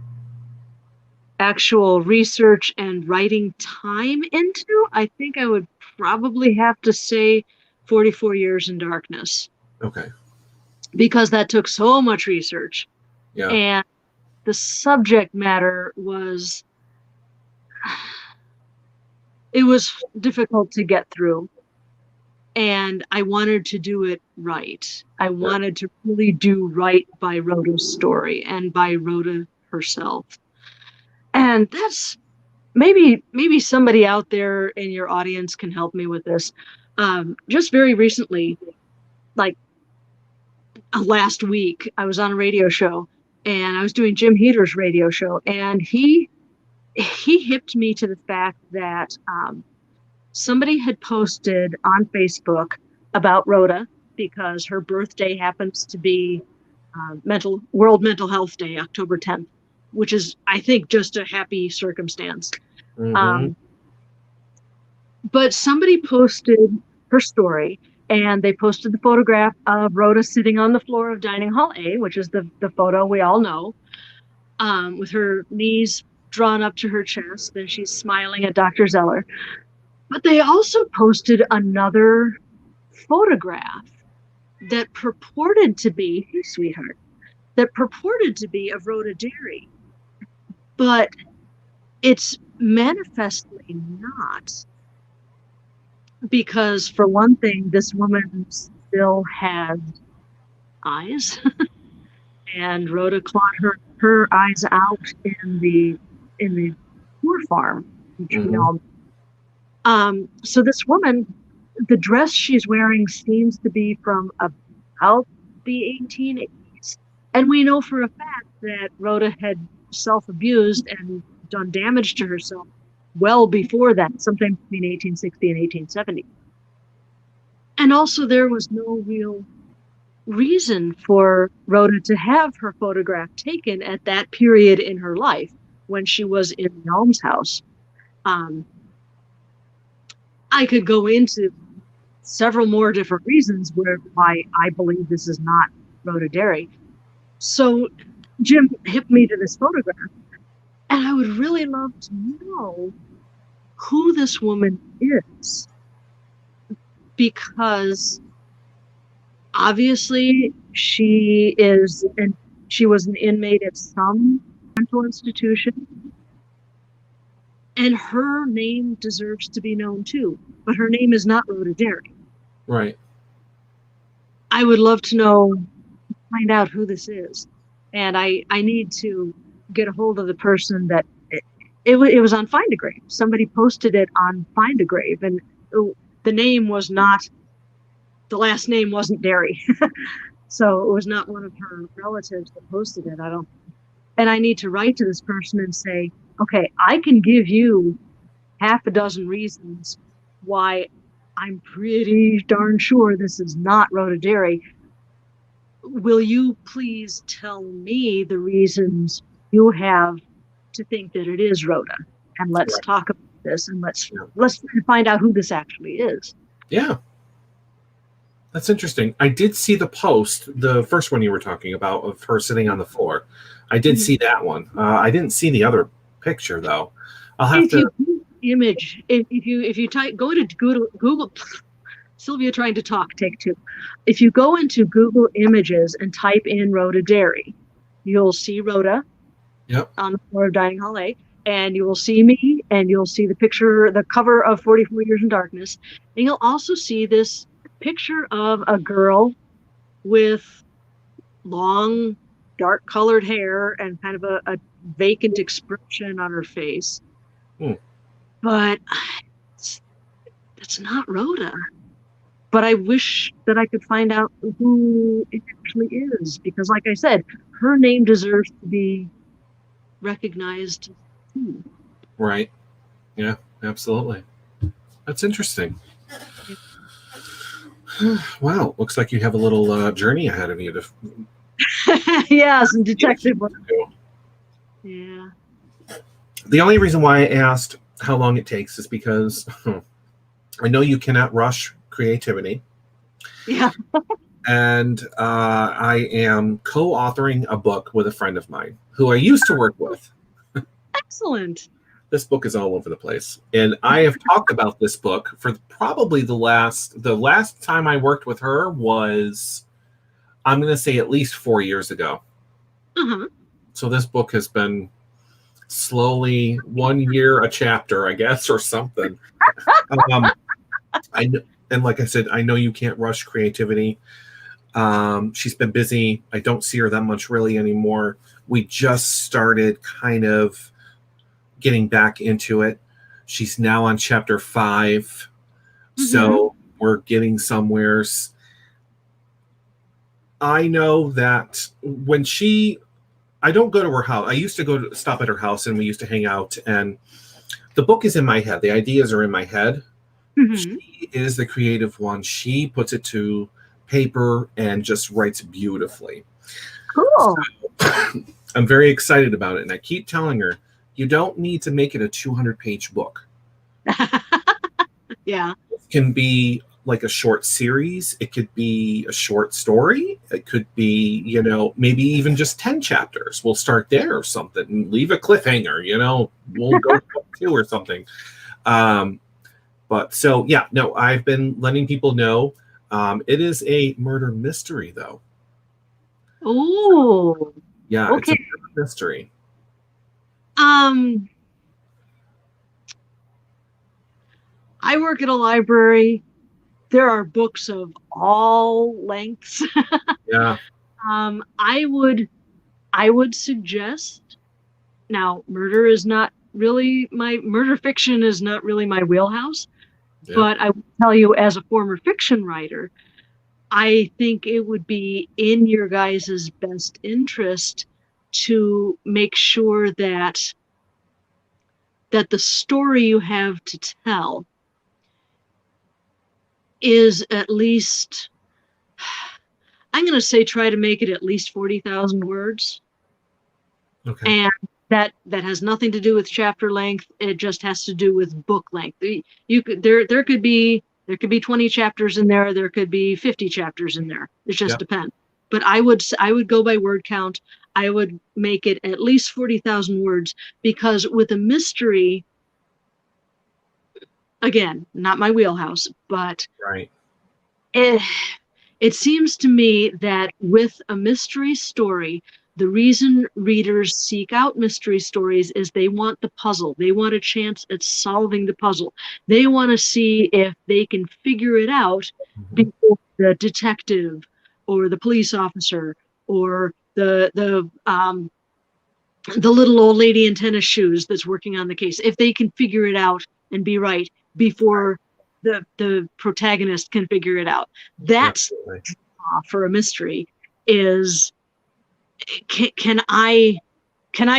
actual research and writing time into, I think I would probably have to say 44 Years in Darkness, Okay. because that took so much research. Yeah. And the subject matter was, it was difficult to get through. And I wanted to do it right. I Yeah. wanted to really do right by Rhoda's story and by Rhoda herself. And maybe somebody out there in your audience can help me with this. Just very recently, like last week, I was on a radio show and I was doing Jim Heater's radio show, and he hipped me to the fact that somebody had posted on Facebook about Rhoda because her birthday happens to be World Mental Health Day, October 10th, which is, I think, just a happy circumstance. Mm-hmm. But somebody posted her story, and they posted the photograph of Rhoda sitting on the floor of Dining Hall A, which is the photo we all know, with her knees drawn up to her chest, and she's smiling at Dr. Zeller. But they also posted another photograph that purported to be, hey, sweetheart, that purported to be of Rhoda Derry. But it's manifestly not. Because, for one thing, this woman still has eyes. And Rhoda clawed her eyes out in the poor farm. Mm-hmm. So this woman, the dress she's wearing seems to be from about the 1880s. And we know for a fact that Rhoda had self-abused and done damage to herself well before that, sometime between 1860 and 1870. And also there was no real reason for Rhoda to have her photograph taken at that period in her life when she was in the almshouse. I could go into several more different reasons why I believe this is not Rhoda Derry. So Jim hipped me to this photograph, and I would really love to know who this woman is, because obviously she was an inmate at some mental institution, and her name deserves to be known too, but her name is not Rhoda Derry. Right. I would love to find out who this is, and I need to get a hold of the person that it was on Find a Grave. Somebody posted it on Find a Grave, and the name was not, the last name wasn't Derry. So it was not one of her relatives that posted it. And I need to write to this person and say, okay, I can give you half a dozen reasons why I'm pretty darn sure this is not Rhoda Derry. Will you please tell me the reasons you have to think that it is Rhoda? And let's talk about this, and let's find out who this actually is. Yeah. That's interesting. I did see the post, the first one you were talking about, of her sitting on the floor. I did see that one. I didn't see the other picture though. I'll have to image. If you type, go to Google. Sylvia trying to talk, take two. If you go into Google Images and type in Rhoda Derry, you'll see Rhoda on the floor of Dining Hall A, and you will see me, and you'll see the picture, the cover of 44 Years in Darkness, and you'll also see this picture of a girl with long, dark-colored hair and kind of a vacant expression on her face. But it's not Rhoda. But I wish that I could find out who it actually is, because, like I said, her name deserves to be recognized too. Right. Yeah, absolutely. That's interesting. Wow, looks like you have a little journey ahead of you. Yeah, some detective work. Yeah. The only reason why I asked how long it takes is because I know you cannot rush creativity. Yeah. And I am co-authoring a book with a friend of mine who I used to work with. Excellent. This book is all over the place. And I have talked about this book for probably the last time I worked with her was, I'm going to say, at least 4 years ago. So this book has been slowly 1 year a chapter, I guess, or something. And like I said, I know you can't rush creativity. She's been busy. I don't see her that much really anymore. We just started kind of getting back into it. She's now on chapter 5. So we're getting somewheres. I know that when I don't go to her house. I used to stop at her house and we used to hang out, and the book is in my head. The ideas are in my head. She is the creative one. She puts it to paper and just writes beautifully. Cool. So, I'm very excited about it. And I keep telling her, you don't need to make it a 200-page book. Yeah. It can be like a short series. It could be a short story. It could be, maybe even just 10 chapters. We'll start there or something and leave a cliffhanger, we'll go to 2 or something. But so, yeah, no, I've been letting people know. It is a murder mystery, though. Oh, yeah, okay. It's a murder mystery. I work at a library. There are books of all lengths. Yeah. I would suggest, now murder fiction is not really my wheelhouse, but I will tell you, as a former fiction writer, I think it would be in your guys' best interest to make sure that the story you have to tell is at least, I'm going to say, try to make it at least 40,000 words. Okay. And that has nothing to do with chapter length. It just has to do with book length. There could be 20 chapters in there. There could be 50 chapters in there. It just depends. But I would go by word count. I would make it at least 40,000 words, because with a mystery, again, not my wheelhouse, but right. It seems to me that with a mystery story, the reason readers seek out mystery stories is they want the puzzle. They want a chance at solving the puzzle. They want to see if they can figure it out before the detective or the police officer or the little old lady in tennis shoes that's working on the case, if they can figure it out and be right before the protagonist can figure it out. That's for a mystery is, can I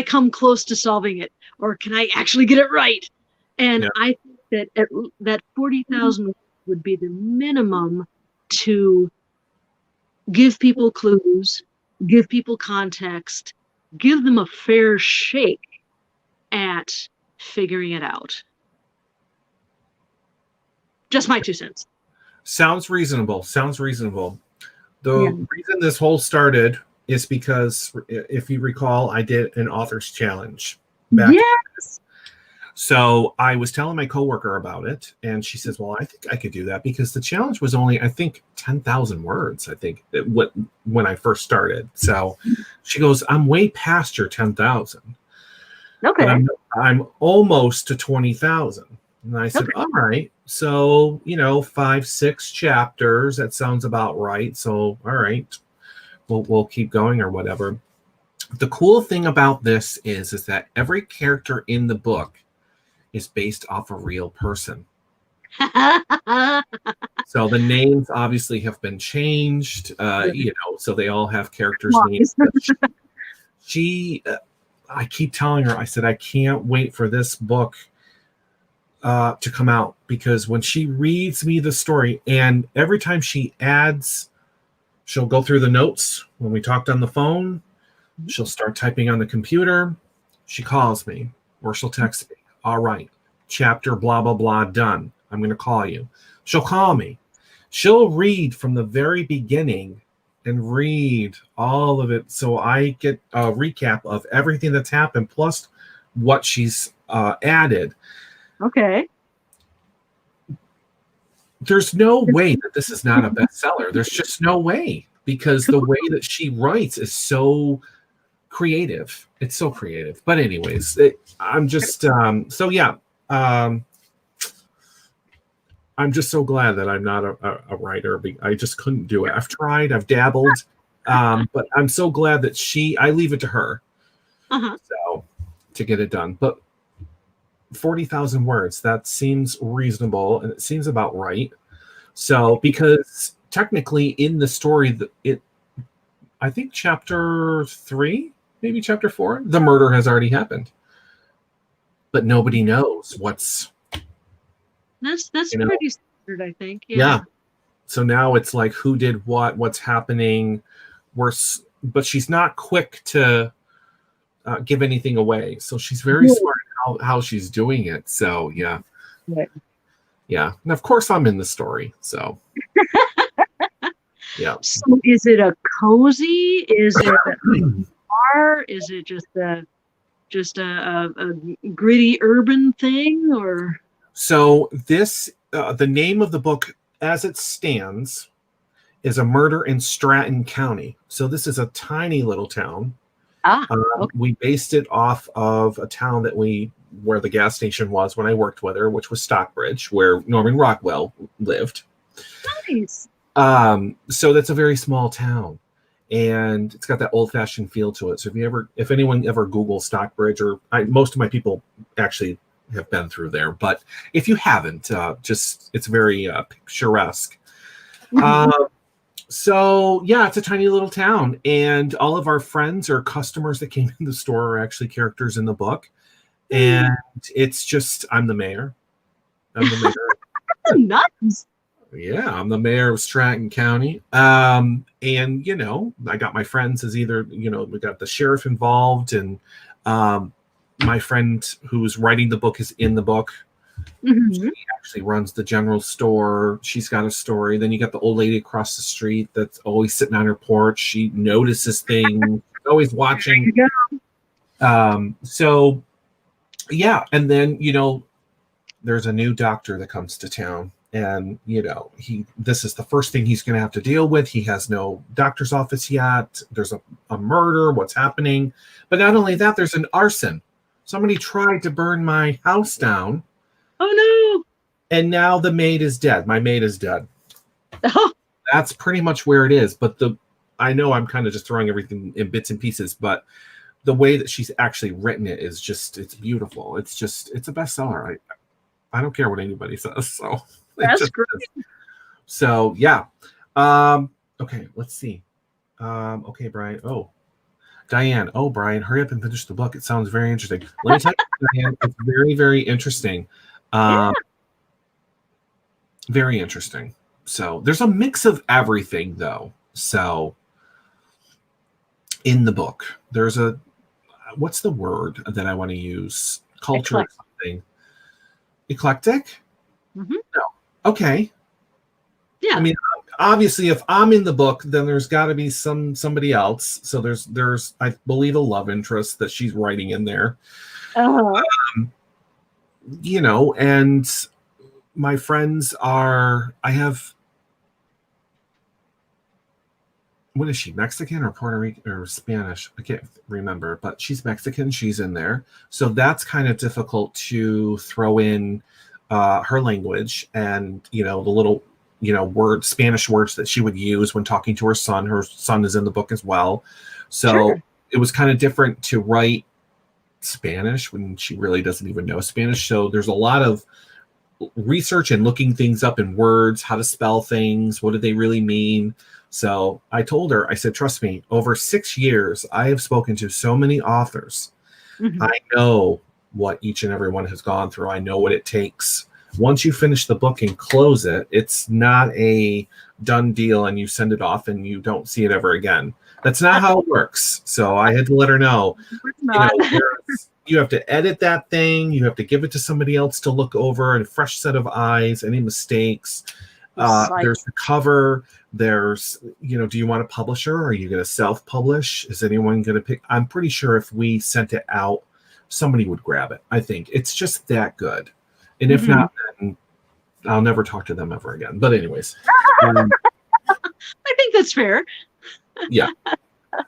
come close to solving it, or can I actually get it right? And I think that 40,000 would be the minimum to give people clues, give people context, give them a fair shake at figuring it out. Just my 2 cents. Sounds reasonable. The reason this whole started is because, if you recall, I did an author's challenge back. Yes. So I was telling my coworker about it, and she says, well, I think I could do that, because the challenge was only, I think, 10,000 words, I think, when I first started. So she goes, I'm way past your 10,000. Okay. But I'm almost to 20,000. And I said, all right. So, 5-6 chapters, that sounds about right. So, all right, we'll keep going or whatever. The cool thing about this is that every character in the book is based off a real person. So the names obviously have been changed, so they all have characters' names. I keep telling her, I said, I can't wait for this book to come out, because when she reads me the story, and every time she adds, she'll go through the notes when we talked on the phone, she'll start typing on the computer, she calls me, or she'll text me, all right, chapter blah blah blah done, I'm going to call you. She'll call me, she'll read from the very beginning and read all of it, so I get a recap of everything that's happened plus what she's added. Okay. There's no way that this is not a bestseller. There's just no way, because the way that she writes is so creative. It's so creative. But anyways, I'm just I'm just so glad that I'm not a writer. I just couldn't do it. I've tried, I've dabbled, but I'm so glad that I leave it to her, so to get it done. But 40,000 words. That seems reasonable, and it seems about right. So, because technically in the story, I think chapter 3, maybe chapter 4, the murder has already happened, but nobody knows what's. That's pretty standard, I think. Yeah. So now it's like, who did what's happening. But she's not quick to give anything away. So she's very smart how she's doing it. So yeah. Right. Yeah. And of course I'm in the story. So yeah. So is it a cozy? Is it a bar? Is it just a gritty urban thing? Or so this the name of the book as it stands is A Murder in Stratton County. So this is a tiny little town. Okay. We based it off of a town where the gas station was when I worked with her, which was Stockbridge, where Norman Rockwell lived. Nice. So that's a very small town, and it's got that old-fashioned feel to it. So if anyone ever Google Stockbridge, most of my people actually have been through there, but if you haven't, it's very picturesque. So yeah, it's a tiny little town, and all of our friends or customers that came in the store are actually characters in the book. And it's just, I'm the mayor. Nuts. Yeah, I'm the mayor of Stratton County. And I got my friends as either, we got the sheriff involved, and my friend who's writing the book is in the book. Mm-hmm. She actually runs the general store. She's got a story. Then you got the old lady across the street that's always sitting on her porch. She notices things, always watching. So yeah, and then there's a new doctor that comes to town, and this is the first thing he's going to have to deal with. He has no doctor's office yet. There's a murder. What's happening? But not only that, there's an arson. Somebody tried to burn my house down. Oh no! And now the maid is dead. My maid is dead. Oh. That's pretty much where it is. But I know I'm kind of just throwing everything in bits and pieces, but the way that she's actually written it is it's beautiful. It's a bestseller. I don't care what anybody says. So that's great. So yeah. Okay, let's see. Okay, Brian. Oh, Diane. Oh, Brian, hurry up and finish the book. It sounds very interesting. Let me tell you, Diane, it's very, very interesting. Very interesting. So there's a mix of everything, though. So in the book, there's what's the word that I want to use? Culture or something. Eclectic? Mm-hmm. No. Okay. Yeah. I mean, obviously, if I'm in the book, then there's got to be somebody else. So there's I believe a love interest that she's writing in there. Uh-huh. And my friends I have. What is she, Mexican or Puerto Rican or Spanish? I can't remember, but she's Mexican. She's in there. So that's kind of difficult to throw in her language and, the little, Spanish words that she would use when talking to her son. Her son is in the book as well. So It was kind of different to write Spanish when she really doesn't even know Spanish. So there's a lot of research and looking things up in words, how to spell things, what do they really mean. So I told her, I said, trust me, over 6 years, I have spoken to so many authors. Mm-hmm. I know what each and every one has gone through. I know what it takes. Once you finish the book and close it, it's not a done deal and you send it off and you don't see it ever again. That's not how it works. So I had to let her know, you have to edit that thing. You have to give it to somebody else to look over, and a fresh set of eyes, any mistakes. There's the cover. There's, do you want a publisher? Are you going to self-publish? Is anyone going to pick? I'm pretty sure if we sent it out, somebody would grab it. I think it's just that good. And if not, then I'll never talk to them ever again. But anyways. I think that's fair. Yeah.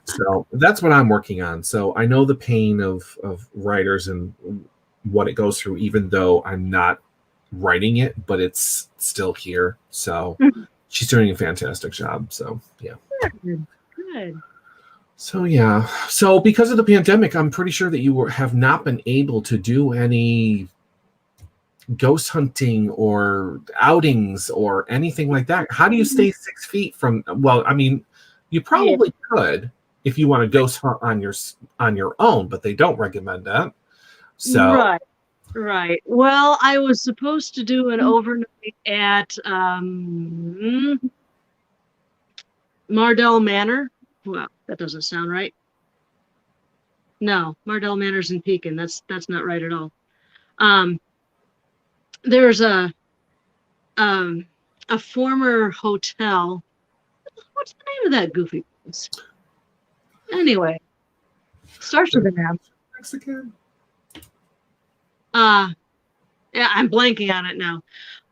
So that's what I'm working on. So I know the pain of writers and what it goes through, even though I'm not writing it, but it's still here. So she's doing a fantastic job. So yeah. Good. So yeah. So because of the pandemic, I'm pretty sure that you have not been able to do any ghost hunting or outings or anything like that? How do you stay 6 feet from? Well, I mean, you probably could if you want to ghost hunt on your own, but they don't recommend that. So, Right. Right. Well, I was supposed to do an overnight at Mardell Manor. Well, that doesn't sound right. No, Mardell Manor's in Pekin. That's not right at all. Um, there's um a former hotel. What's the name of that goofy place? Anyway, starts with an M. Mexican. Yeah, I'm blanking on it now.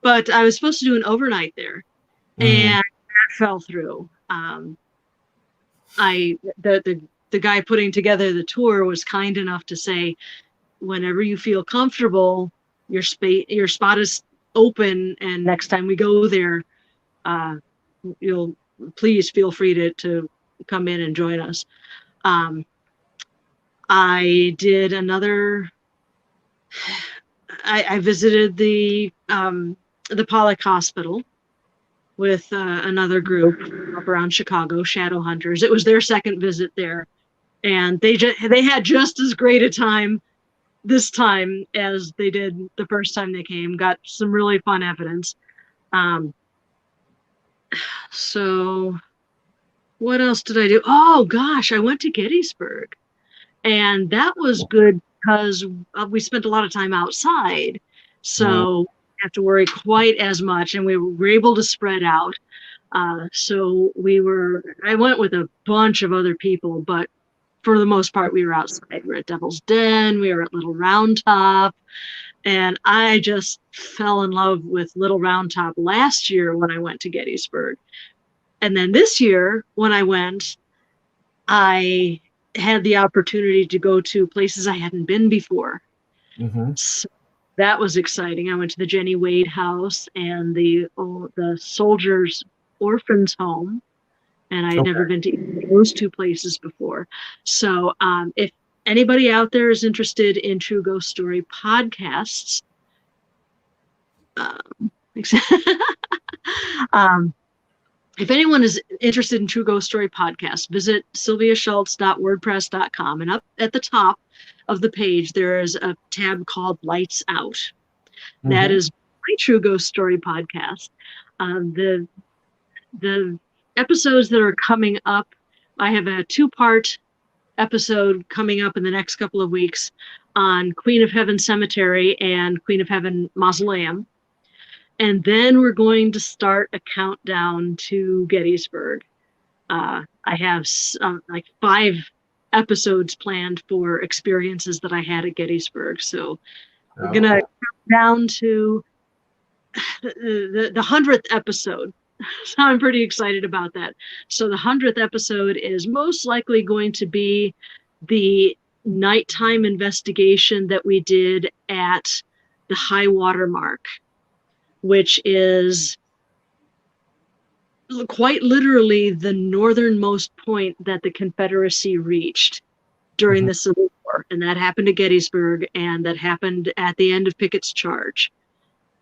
But I was supposed to do an overnight there, and that fell through. The guy putting together the tour was kind enough to say, whenever you feel comfortable, your spot is open, and next time we go there, uh, you'll please feel free to come in and join us. I did another. I visited the Pollock Hospital with another group up around Chicago, Shadow Hunters. It was their second visit there, and they had just as great a time this time as they did the first time they came. Got some really fun evidence. So what else did I do? Oh gosh, I went to Gettysburg, and that was good because we spent a lot of time outside, so didn't have to worry quite as much, and we were able to spread out. I went with a bunch of other people, but for the most part, we were outside. We were at Devil's Den, we were at Little Round Top, and I just fell in love with Little Round Top last year when I went to Gettysburg. And then this year, when I went, I had the opportunity to go to places I hadn't been before. So that was exciting. I went to the Jenny Wade House and the Soldiers Orphans Home, and I had never been to those two places before. So if anybody out there is interested in true ghost story podcasts, if anyone is interested in true ghost story podcasts, visit sylviashults.wordpress.com, and up at the top of the page there is a tab called Lights Out. That is my true ghost story podcast. The episodes that are coming up, I have a 2-part episode coming up in the next couple of weeks on Queen of Heaven Cemetery and Queen of Heaven Mausoleum. And then we're going to start a countdown to Gettysburg. I have like 5 episodes planned for experiences that I had at Gettysburg. So we're going to count down to the 100th episode. So I'm pretty excited about that. So the 100th episode is most likely going to be the nighttime investigation that we did at the high water mark, which is quite literally the northernmost point that the Confederacy reached during the Civil War. And that happened at Gettysburg, and that happened at the end of Pickett's charge.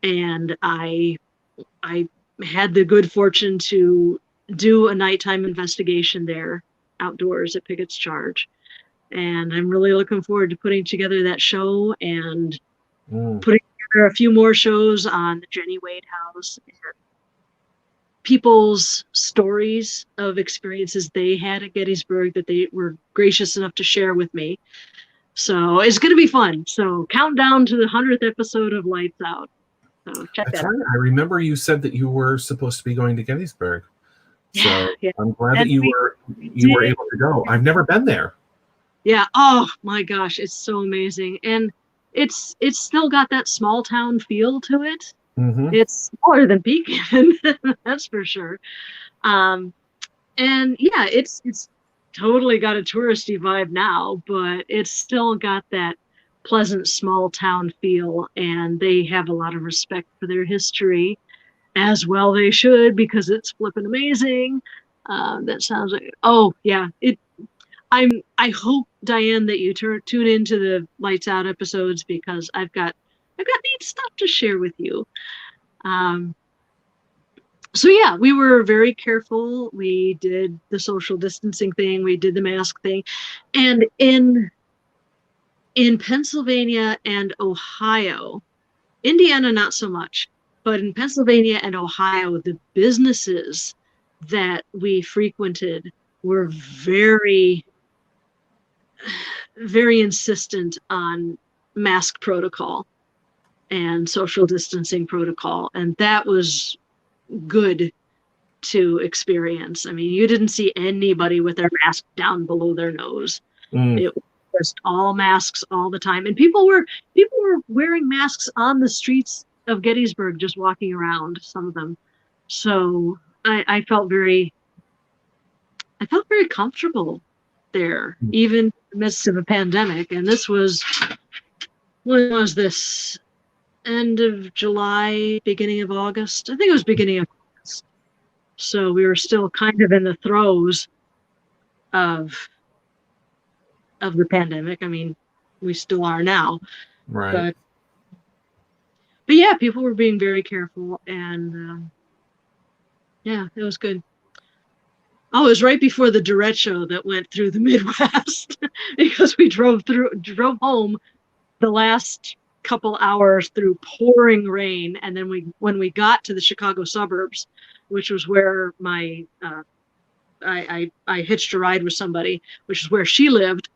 And I had the good fortune to do a nighttime investigation there outdoors at Pickett's charge. And I'm really looking forward to putting together that show and putting together a few more shows on the Jenny Wade House and people's stories of experiences they had at Gettysburg that they were gracious enough to share with me. So it's going to be fun. So countdown to the 100th episode of Lights Out. So check that out. I remember you said that you were supposed to be going to Gettysburg. So yeah. I'm glad that you were able to go. I've never been there. Yeah. Oh my gosh, it's so amazing, and it's still got that small town feel to it. It's smaller than Pekin, that's for sure. And yeah, it's totally got a touristy vibe now, but it's still got that pleasant small town feel, and they have a lot of respect for their history, as well they should, because it's flipping amazing. That sounds like, oh yeah, I hope, Diane, that you tune into the Lights Out episodes, because I've got I've got neat stuff to share with you. Um, so yeah, we were very careful. We did the social distancing thing. We did the mask thing. And in Pennsylvania and Ohio, Indiana, not so much, but in Pennsylvania and Ohio, the businesses that we frequented were very, very insistent on mask protocol and social distancing protocol. And that was good to experience. I mean, you didn't see anybody with their mask down below their nose. It was just all masks all the time. And people were wearing masks on the streets of Gettysburg, just walking around, some of them. So I felt very comfortable there, even in the midst of a pandemic. And this was, when was this? End of July, beginning of August? I think it was beginning of August. So we were still kind of in the throes of the pandemic. I mean, we still are now. Right. But yeah, people were being very careful, and yeah, it was good. Oh, it was right before the Durrett show that went through the Midwest because we drove home the last couple hours through pouring rain, and then when we got to the Chicago suburbs, which was where my I hitched a ride with somebody, which is where she lived.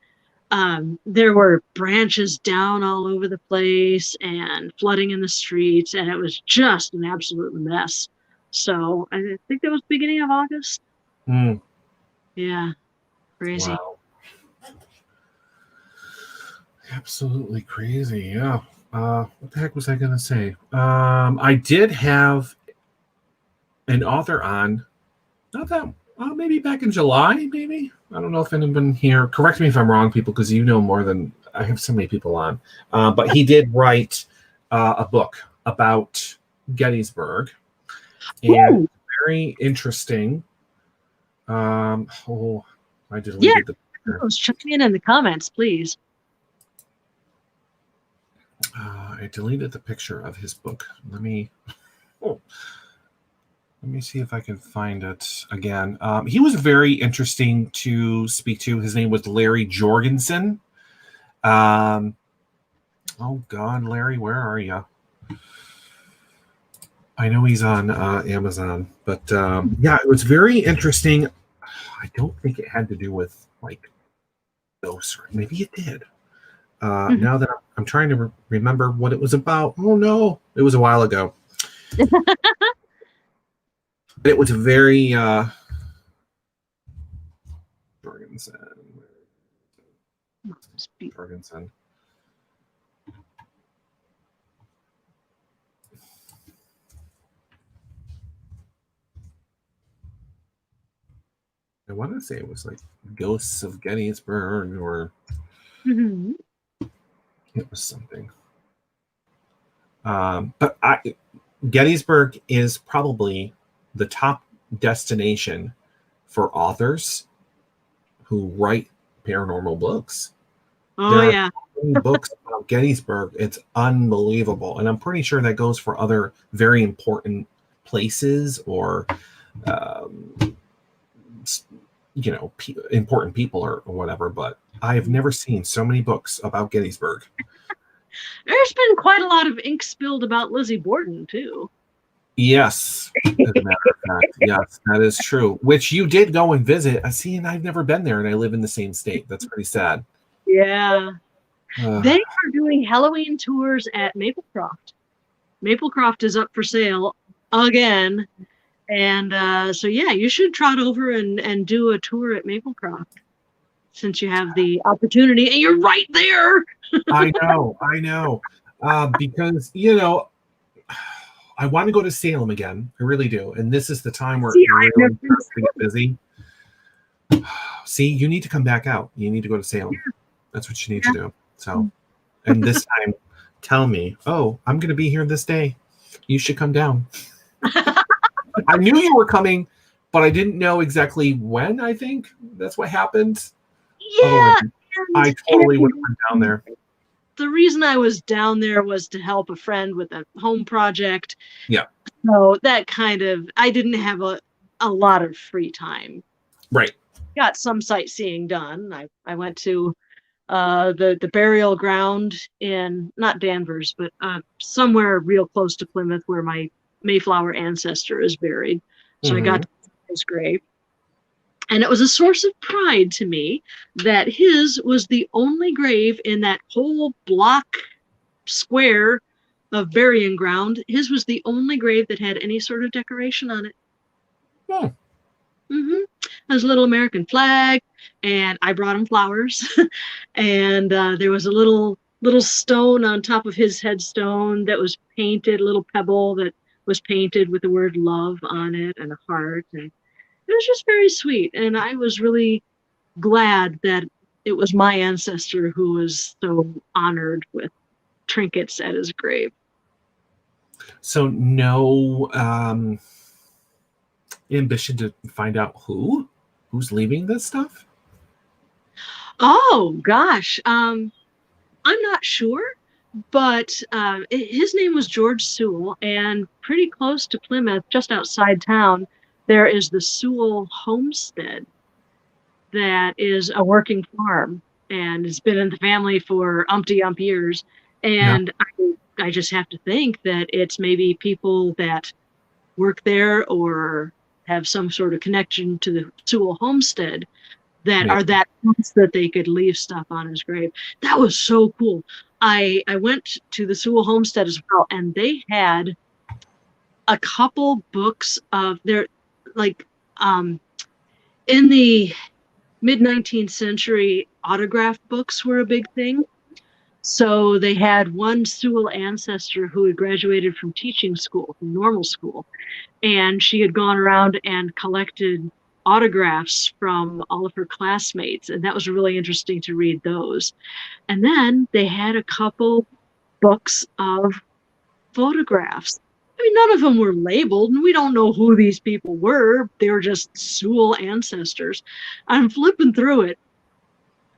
There were branches down all over the place and flooding in the streets, and it was just an absolute mess. So I think that was beginning of August. Yeah, crazy. Wow. Absolutely crazy. Yeah. What the heck was I going to say? I did have an author on, not that, maybe back in July, maybe. I don't know if anyone here, correct me if I'm wrong, people, because you know more than I have so many people on. But he did write a book about Gettysburg, and very interesting. I deleted the picture. Check me in the comments, please. I deleted the picture of his book. Let me see if I can find it again. He was very interesting to speak to. His name was Larry Jorgensen. Oh God, Larry, where are you? I know he's on Amazon, but yeah, it was very interesting. I don't think it had to do with like those. Maybe it did. Now that I'm trying to remember what it was about. Oh no, it was a while ago. It was very Jorgensen. I want to say it was like Ghosts of Gettysburg, or it was something. But Gettysburg is probably the top destination for authors who write paranormal books. There are books about Gettysburg. It's unbelievable. And I'm pretty sure that goes for other very important places or, important people or whatever. But I have never seen so many books about Gettysburg. There's been quite a lot of ink spilled about Lizzie Borden, too. Yes, as a matter of fact, yes, that is true. Which you did go and visit. I see, and I've never been there, and I live in the same state. That's pretty sad. Yeah. They are doing Halloween tours at Maplecroft. Maplecroft is up for sale again. And so, yeah, you should trot over and do a tour at Maplecroft since you have the opportunity. And you're right there. I know. Because, I want to go to Salem again. I really do. And this is the time where it really starts to get busy. See, you need to come back out. You need to go to Salem. That's what you need to do. So, and this time, tell me, I'm going to be here this day. You should come down. I knew you were coming, but I didn't know exactly when, I think. That's what happened. Yeah. I totally would have went down there. the reason I was down there was to help a friend with a home project. Yeah. So that I didn't have a lot of free time. Right. Got some sightseeing done. I went to the burial ground in not Danvers, but somewhere real close to Plymouth where my Mayflower ancestor is buried. So I got to his grave. And it was a source of pride to me that his was the only grave in that whole block square of burying ground. His was the only grave that had any sort of decoration on it. Hmm. Mm-hmm. There's a little American flag, and I brought him flowers. And there was a little stone on top of his headstone that was painted, a little pebble that was painted with the word love on it and a heart. And it was just very sweet. And I was really glad that it was my ancestor who was so honored with trinkets at his grave. So no ambition to find out who's leaving this stuff? Oh gosh, I'm not sure, but his name was George Sewell, and pretty close to Plymouth, just outside town, there is the Sewell Homestead that is a working farm and has been in the family for umpty years. Yeah. And I just have to think that it's maybe people that work there or have some sort of connection to the Sewell Homestead that Maybe. are that close that they could leave stuff on his grave. That was so cool. I went to the Sewell Homestead as well, and they had a couple books of their like in the mid 19th century, autograph books were a big thing. So they had one Sewell ancestor who had graduated from teaching school, from normal school, and she had gone around and collected autographs from all of her classmates, and that was really interesting to read those. And then they had a couple books of photographs. I mean, none of them were labeled, and we don't know who these people were. They were just Sewell ancestors. I'm flipping through it,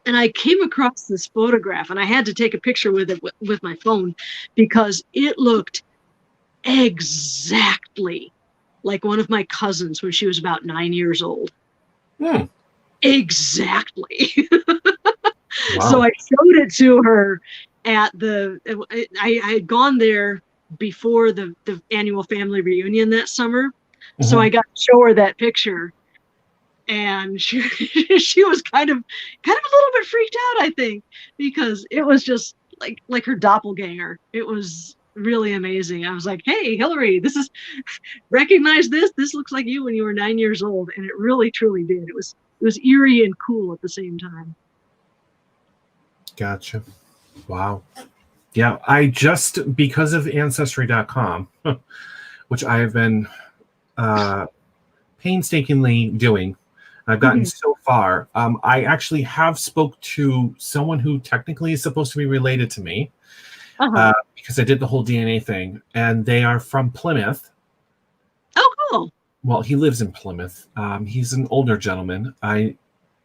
and I came across this photograph, and I had to take a picture with it with my phone because it looked exactly like one of my cousins when she was about 9 years old. Hmm. Exactly. Wow. So I showed it to her at I had gone there before the annual family reunion that summer. So I got to show her that picture, and she was kind of a little bit freaked out, I think, because it was just like her doppelganger. It was really amazing. I was like, "Hey, Hillary, recognize this. This looks like you when you were 9 years old," and it really truly did. It was eerie and cool at the same time. Gotcha. Wow. Yeah, I just, because of Ancestry.com, which I have been painstakingly doing, I've gotten so far. I actually have spoke to someone who technically is supposed to be related to me because I did the whole DNA thing, and they are from Plymouth. Oh, cool. Well, he lives in Plymouth. He's an older gentleman.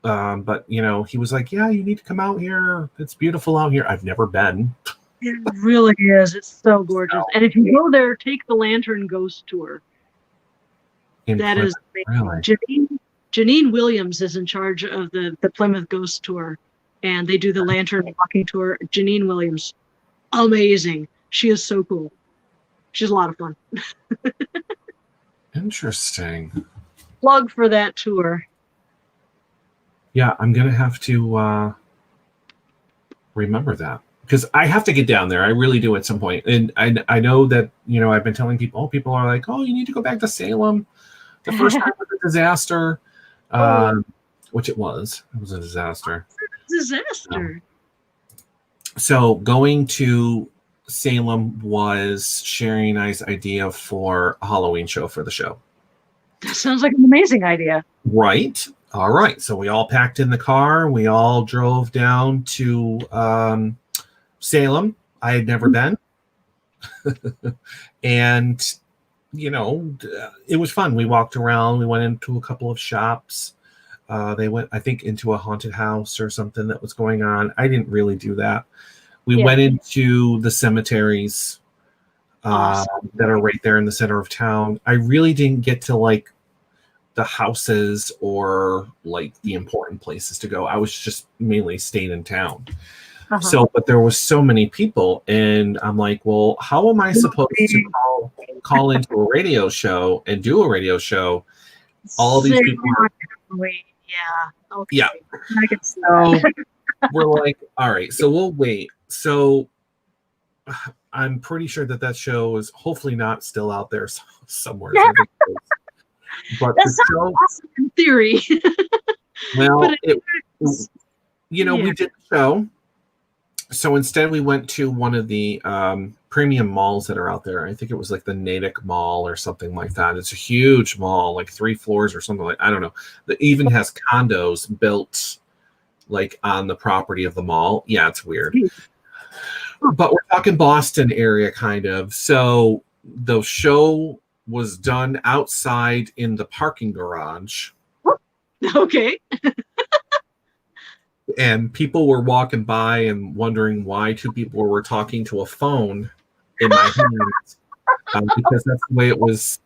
But he was like, "Yeah, you need to come out here. It's beautiful out here." I've never been. It really is. It's so gorgeous. And if you go there, take the Lantern Ghost Tour. That is amazing. Really? Janine Williams is in charge of the Plymouth Ghost Tour, and they do the Lantern Walking Tour. Janine Williams, amazing. She is so cool. She's a lot of fun. Interesting. Plug for that tour. Yeah, I'm gonna have to remember that, because I have to get down there. I really do at some point. And I know that I've been telling people. People are like, "Oh, you need to go back to Salem." The first time was a disaster, which it was. It was a disaster. Disaster. So going to Salem was Sherry and I's idea for a Halloween show for the show. That sounds like an amazing idea. Right. All right. So we all packed in the car. We all drove down to Salem. I had never been. And, it was fun. We walked around. We went into a couple of shops. They went, I think, into a haunted house or something that was going on. I didn't really do that. We went into the cemeteries Awesome. that are right there in the center of town. I really didn't get to like the houses or like the important places to go. I was just mainly staying in town. So, but there was so many people, and I'm like, well, how am I supposed to call into a radio show and do a radio show? All these people. Yeah. Okay. Yeah. So we're like, all right, so we'll wait. So I'm pretty sure that show is hopefully not still out there somewhere. But that sounds awesome in theory. Well, we did the show. So instead, we went to one of the premium malls that are out there. I think it was like the Natick Mall or something like that. It's a huge mall, like 3 floors or something like. I don't know. That even has condos built like on the property of the mall. Yeah, it's weird. But we're talking Boston area, kind of. So the show was done outside in the parking garage. Okay. And people were walking by and wondering why 2 people were talking to a phone in my hands, because that's the way it was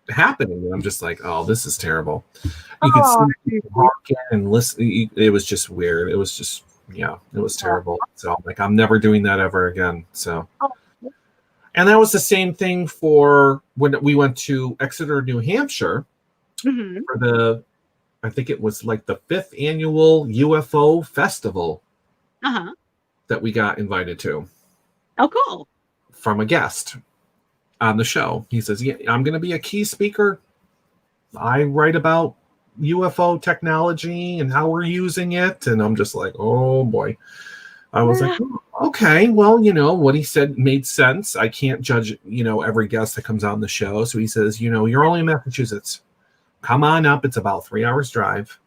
happening. And I'm just like, oh, this is terrible. You could see people walking and listen. It was just weird. It was just, it was terrible. So like, I'm never doing that ever again. So, and that was the same thing for when we went to Exeter, New Hampshire for the, I think it was like the 5th annual UFO festival that we got invited to. Oh, cool. From a guest on the show. He says, yeah, I'm going to be a key speaker. I write about UFO technology and how we're using it. And I'm just like, oh boy. I was like, okay, well, what he said made sense. I can't judge, every guest that comes on the show. So he says, you're only in Massachusetts. Come on up. It's about 3 hours drive.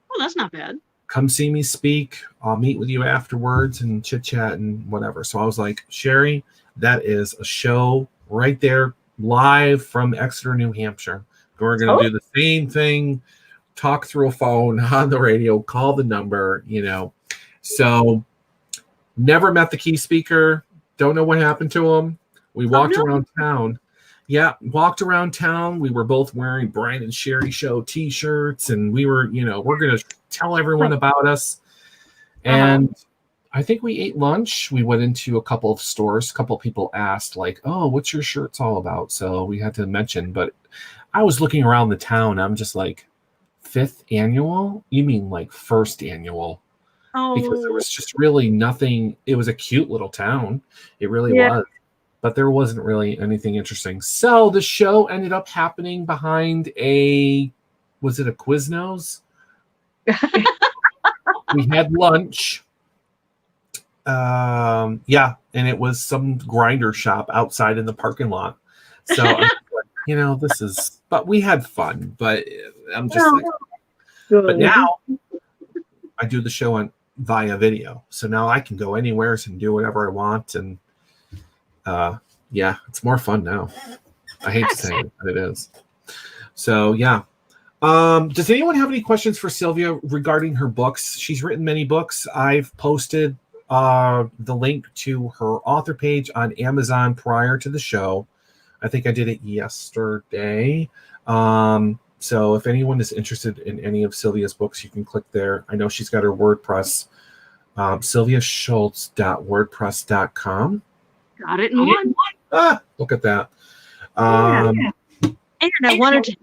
Well, that's not bad. Come see me speak. I'll meet with you afterwards and chit chat and whatever. So I was like, Sherry, that is a show right there live from Exeter, New Hampshire. We're going to do the same thing, talk through a phone on the radio, call the number, So never met the key speaker. Don't know what happened to him. We walked around town. Yeah, walked around town. We were both wearing Brian and Sherry Show T-shirts, and we were, we're going to tell everyone about us. And I think we ate lunch. We went into a couple of stores. A couple of people asked, like, oh, what's your shirts all about? So we had to mention. But I was looking around the town. I'm just like, 5th annual? You mean like 1st annual? Because there was just really nothing. It was a cute little town. It really was. But there wasn't really anything interesting. So the show ended up happening behind was it a Quiznos? We had lunch. And it was some grinder shop outside in the parking lot. So, but we had fun. But I'm just like, but now I do the show via video. So now I can go anywhere and do whatever I want. And it's more fun now. I hate to say it, but it is. So does anyone have any questions for Sylvia regarding her books? She's written many books. I've posted the link to her author page on Amazon prior to the show. I think I did it yesterday. So if anyone is interested in any of Sylvia's books, you can click there. I know she's got her WordPress, sylviashults.wordpress.com. Got it in one. Look at that. And I wanted to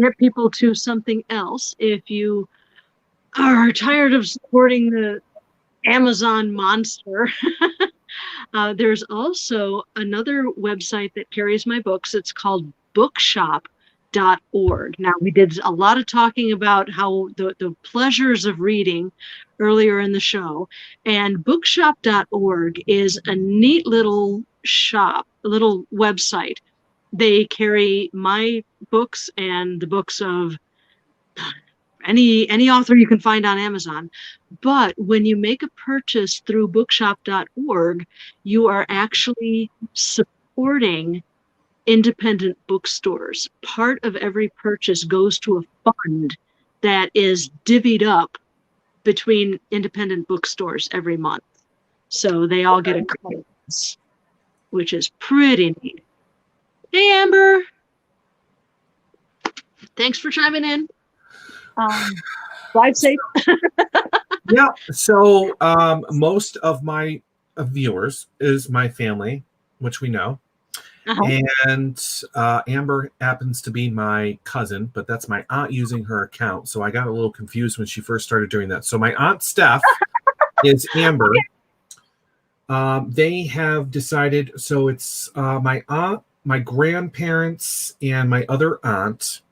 hit people to something else. If you are tired of supporting the Amazon monster, there's also another website that carries my books. It's called bookshop.org. Now, we did a lot of talking about how the pleasures of reading earlier in the show, and bookshop.org is a neat little shop, a little website. They carry my books and the books of any author you can find on Amazon. But when you make a purchase through bookshop.org, you are actually supporting independent bookstores. Part of every purchase goes to a fund that is divvied up between independent bookstores every month. So they all get a class, which is pretty neat. Hey, Amber. Thanks for chiming in. Drive safe. Yeah. So most of my viewers is my family, which we know. And Amber happens to be my cousin, but that's my aunt using her account. So I got a little confused when she first started doing that. So my aunt Steph is Amber. They have decided, so it's my aunt, my grandparents, and my other aunt,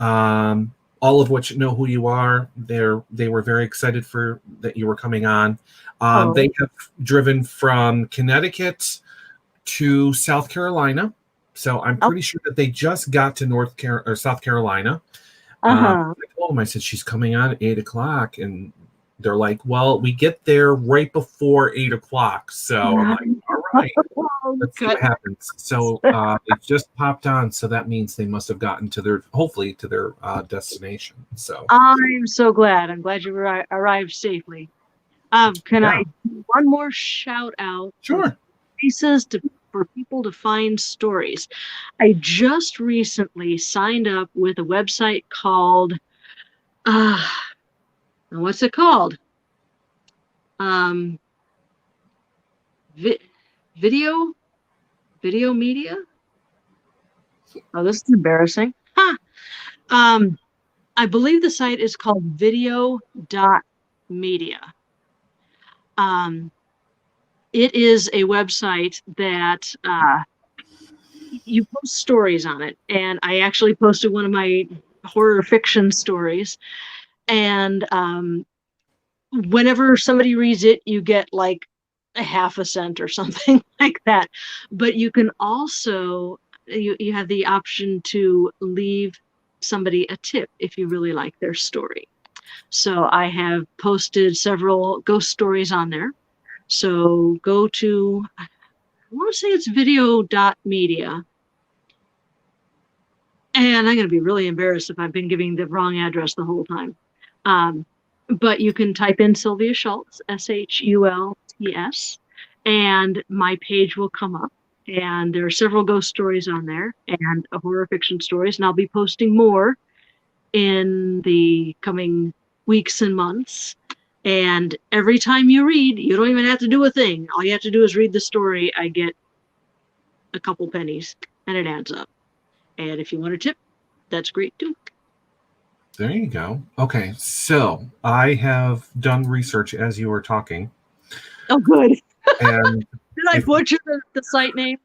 all of which know who you are. They were very excited for that you were coming on. They have driven from Connecticut to South Carolina. So I'm pretty sure that they just got to South Carolina. I told them, I said, she's coming on at 8:00. And they're like, well, we get there right before 8:00. So I'm like, all right, let's see what happens. So it just popped on. So that means they must have gotten to hopefully to their destination. So I'm so glad. I'm glad you arrived safely. Can I do one more shout out? Sure. Places for people to find stories. I just recently signed up with a website called, what's it called? Video media. Oh, this is embarrassing. I believe the site is called video.media. It is a website that you post stories on it. And I actually posted one of my horror fiction stories. And whenever somebody reads it, you get like a half a cent or something like that. But you can also, you have the option to leave somebody a tip if you really like their story. So I have posted several ghost stories on there. So go to, I want to say it's video.media. And I'm going to be really embarrassed if I've been giving the wrong address the whole time. But you can type in Sylvia Shults, Shults, and my page will come up. And there are several ghost stories on there and horror fiction stories. And I'll be posting more in the coming weeks and months. And every time you read, you don't even have to do a thing. All you have to do is read the story. I get a couple pennies and it adds up. And if you want a tip, that's great too. There you go. Okay, so I have done research as you were talking. Oh, good. And did I butcher the site name?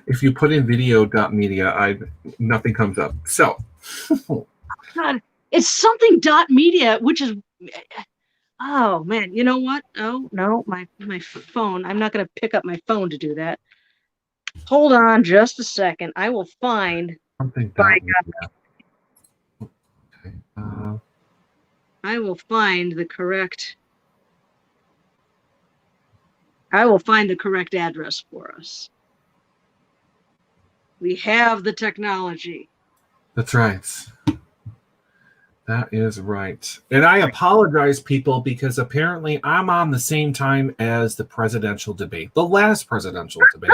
If you put in video.media, nothing comes up. So, God, it's something .media, which is, oh man, you know what? Oh no, my phone. I'm not going to pick up my phone to do that. Hold on, just a second. I will find something. Okay. I will find the correct. I will find the correct address for us. We have the technology. That's right. That is right. And I apologize, people, because apparently I'm on the same time as the presidential debate, the last presidential debate.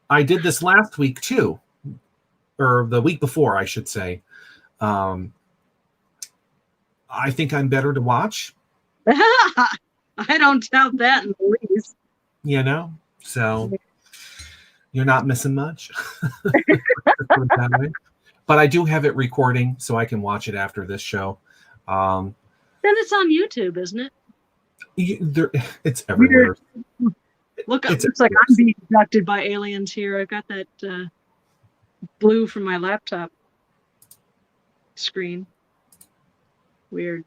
I did this last week too, or the week before, I should say. I think I'm better to watch. I don't doubt that in the least. You know, so you're not missing much. But I do have it recording, so I can watch it after this show. Then it's on YouTube, isn't it? It's everywhere. Look, it looks like I'm being abducted by aliens here. I've got that blue from my laptop screen. Weird.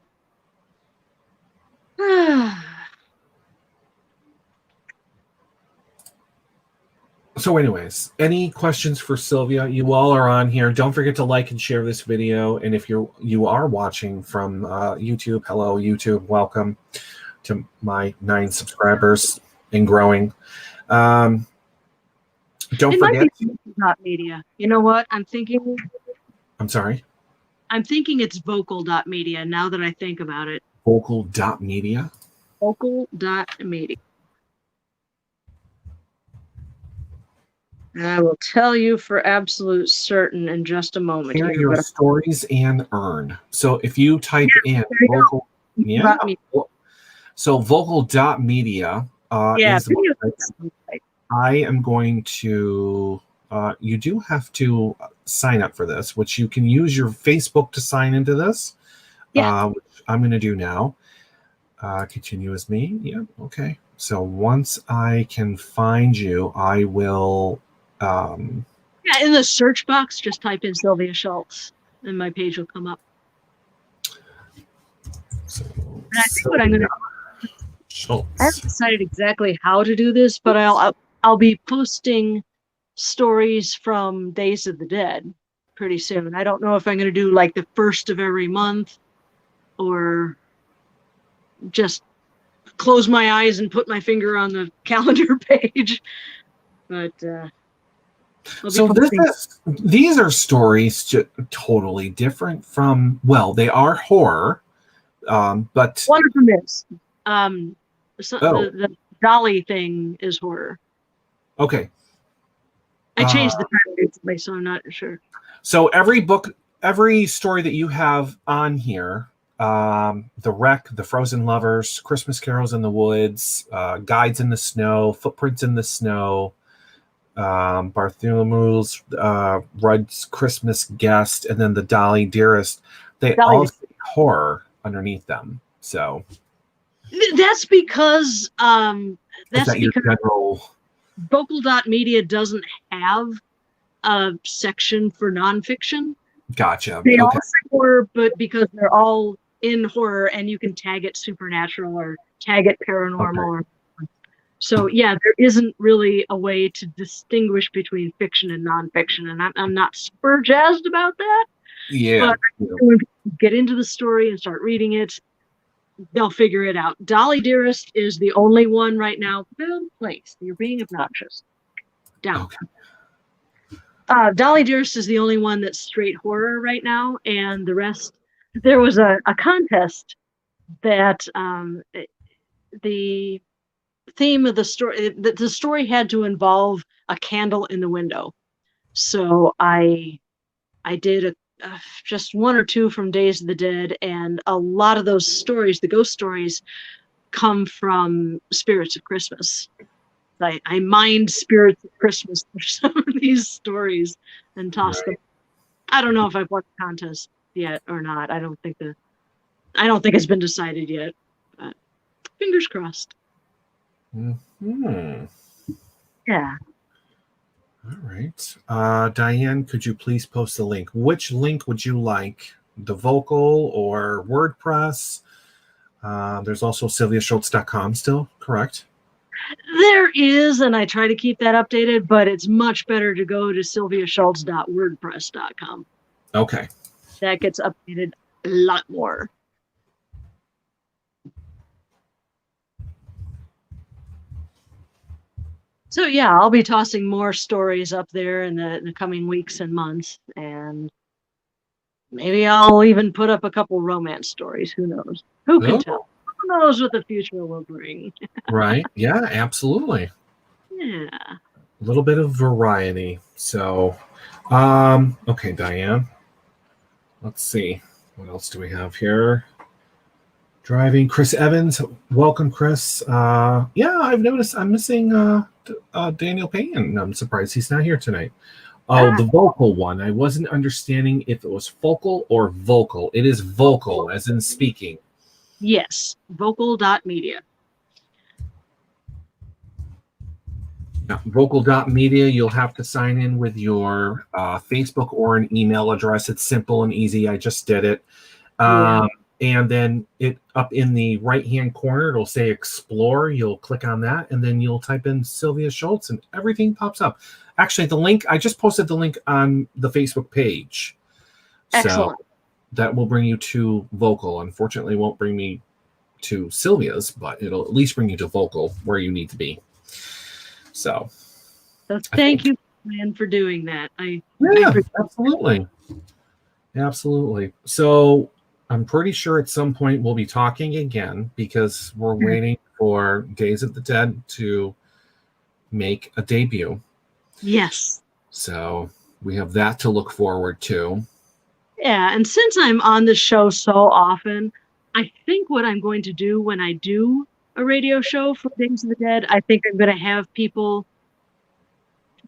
So anyways, any questions for Sylvia? You all are on here. Don't forget to like and share this video. And if you are watching from YouTube, hello YouTube, welcome to my 9 subscribers and growing. Don't forget. Media. You know what? I'm thinking. I'm sorry. I'm thinking it's vocal.media now that I think about it. Vocal.media. vocal.media. And I will tell you for absolute certain in just a moment Share here. your But stories and earn. So if you type in vocal, yeah. So vocal.media is the website. I am going to, you do have to sign up for this, which you can use your Facebook to sign into this, which I'm going to do now. Continue as me. Yeah. Okay. So once I can find you, I will. In the search box, just type in Sylvia Shults and my page will come up. So, and I think what I'm going to Shults. I haven't decided exactly how to do this, but I'll be posting stories from Days of the Dead pretty soon. I don't know if I'm going to do like the first of every month or just close my eyes and put my finger on the calendar page. But so these are stories totally different from, well, they are horror, but one of them is the Dolly thing is horror. Okay. I changed the title recently, so I'm not sure. So every story that you have on here, The Wreck, The Frozen Lovers, Christmas Carols in the Woods, Guides in the Snow, Footprints in the Snow, Bartholomew's Rudd's Christmas Guest, and then the Dolly Dearest, they all say horror underneath them. So that's because your general vocal.media doesn't have a section for nonfiction. Gotcha. They all say horror, but because they're all in horror and you can tag it supernatural or tag it paranormal. So yeah, there isn't really a way to distinguish between fiction and nonfiction, and I'm not super jazzed about that. Yeah. But when people get into the story and start reading it, they'll figure it out. Dolly Dearest is the only one right now. Bill Place, you're being obnoxious. Down. Okay. Dolly Dearest is the only one that's straight horror right now, and the rest. There was a contest that the theme of the story, the story had to involve a candle in the window. So I did just one or two from Days of the Dead, and a lot of those stories, the ghost stories, come from Spirits of Christmas. I mined Spirits of Christmas for some of these stories and tossed them. I don't know if I've won the contest yet or not. I don't think it's been decided yet, but fingers crossed. Mm-hmm. Yeah. All right. Diane, could you please post the link? Which link would you like? The Vocal or WordPress? There's also sylviashults.com still, correct? There is, and I try to keep that updated, but it's much better to go to sylviashults.wordpress.com. Okay. That gets updated a lot more. So yeah, I'll be tossing more stories up there in the coming weeks and months, and maybe I'll even put up a couple romance stories. Who knows? Who can tell? Who knows what the future will bring? Right. Yeah, absolutely. Yeah. A little bit of variety. So, okay, Diane. Let's see. What else do we have here? Driving. Chris Evans. Welcome, Chris. Yeah, I've noticed I'm missing Daniel Payne. I'm surprised he's not here tonight. Oh, the vocal one. I wasn't understanding if it was focal or vocal. It is vocal, as in speaking. Yes, vocal.media. Now, vocal.media, you'll have to sign in with your Facebook or an email address. It's simple and easy. I just did it. And then it up in the right-hand corner, it'll say Explore. You'll click on that, and then you'll type in Sylvia Shults, and everything pops up. Actually, the link, I just posted the link on the Facebook page. Excellent. So that will bring you to Vocal. Unfortunately, it won't bring me to Sylvia's, but it'll at least bring you to Vocal, where you need to be. So thank you, man, for doing that. Absolutely. Absolutely. So I'm pretty sure at some point we'll be talking again because we're waiting for Days of the Dead to make a debut. Yes. So we have that to look forward to. Yeah, and since I'm on the show so often, I think what I'm going to do when I do a radio show for Days of the Dead, I think I'm going to have people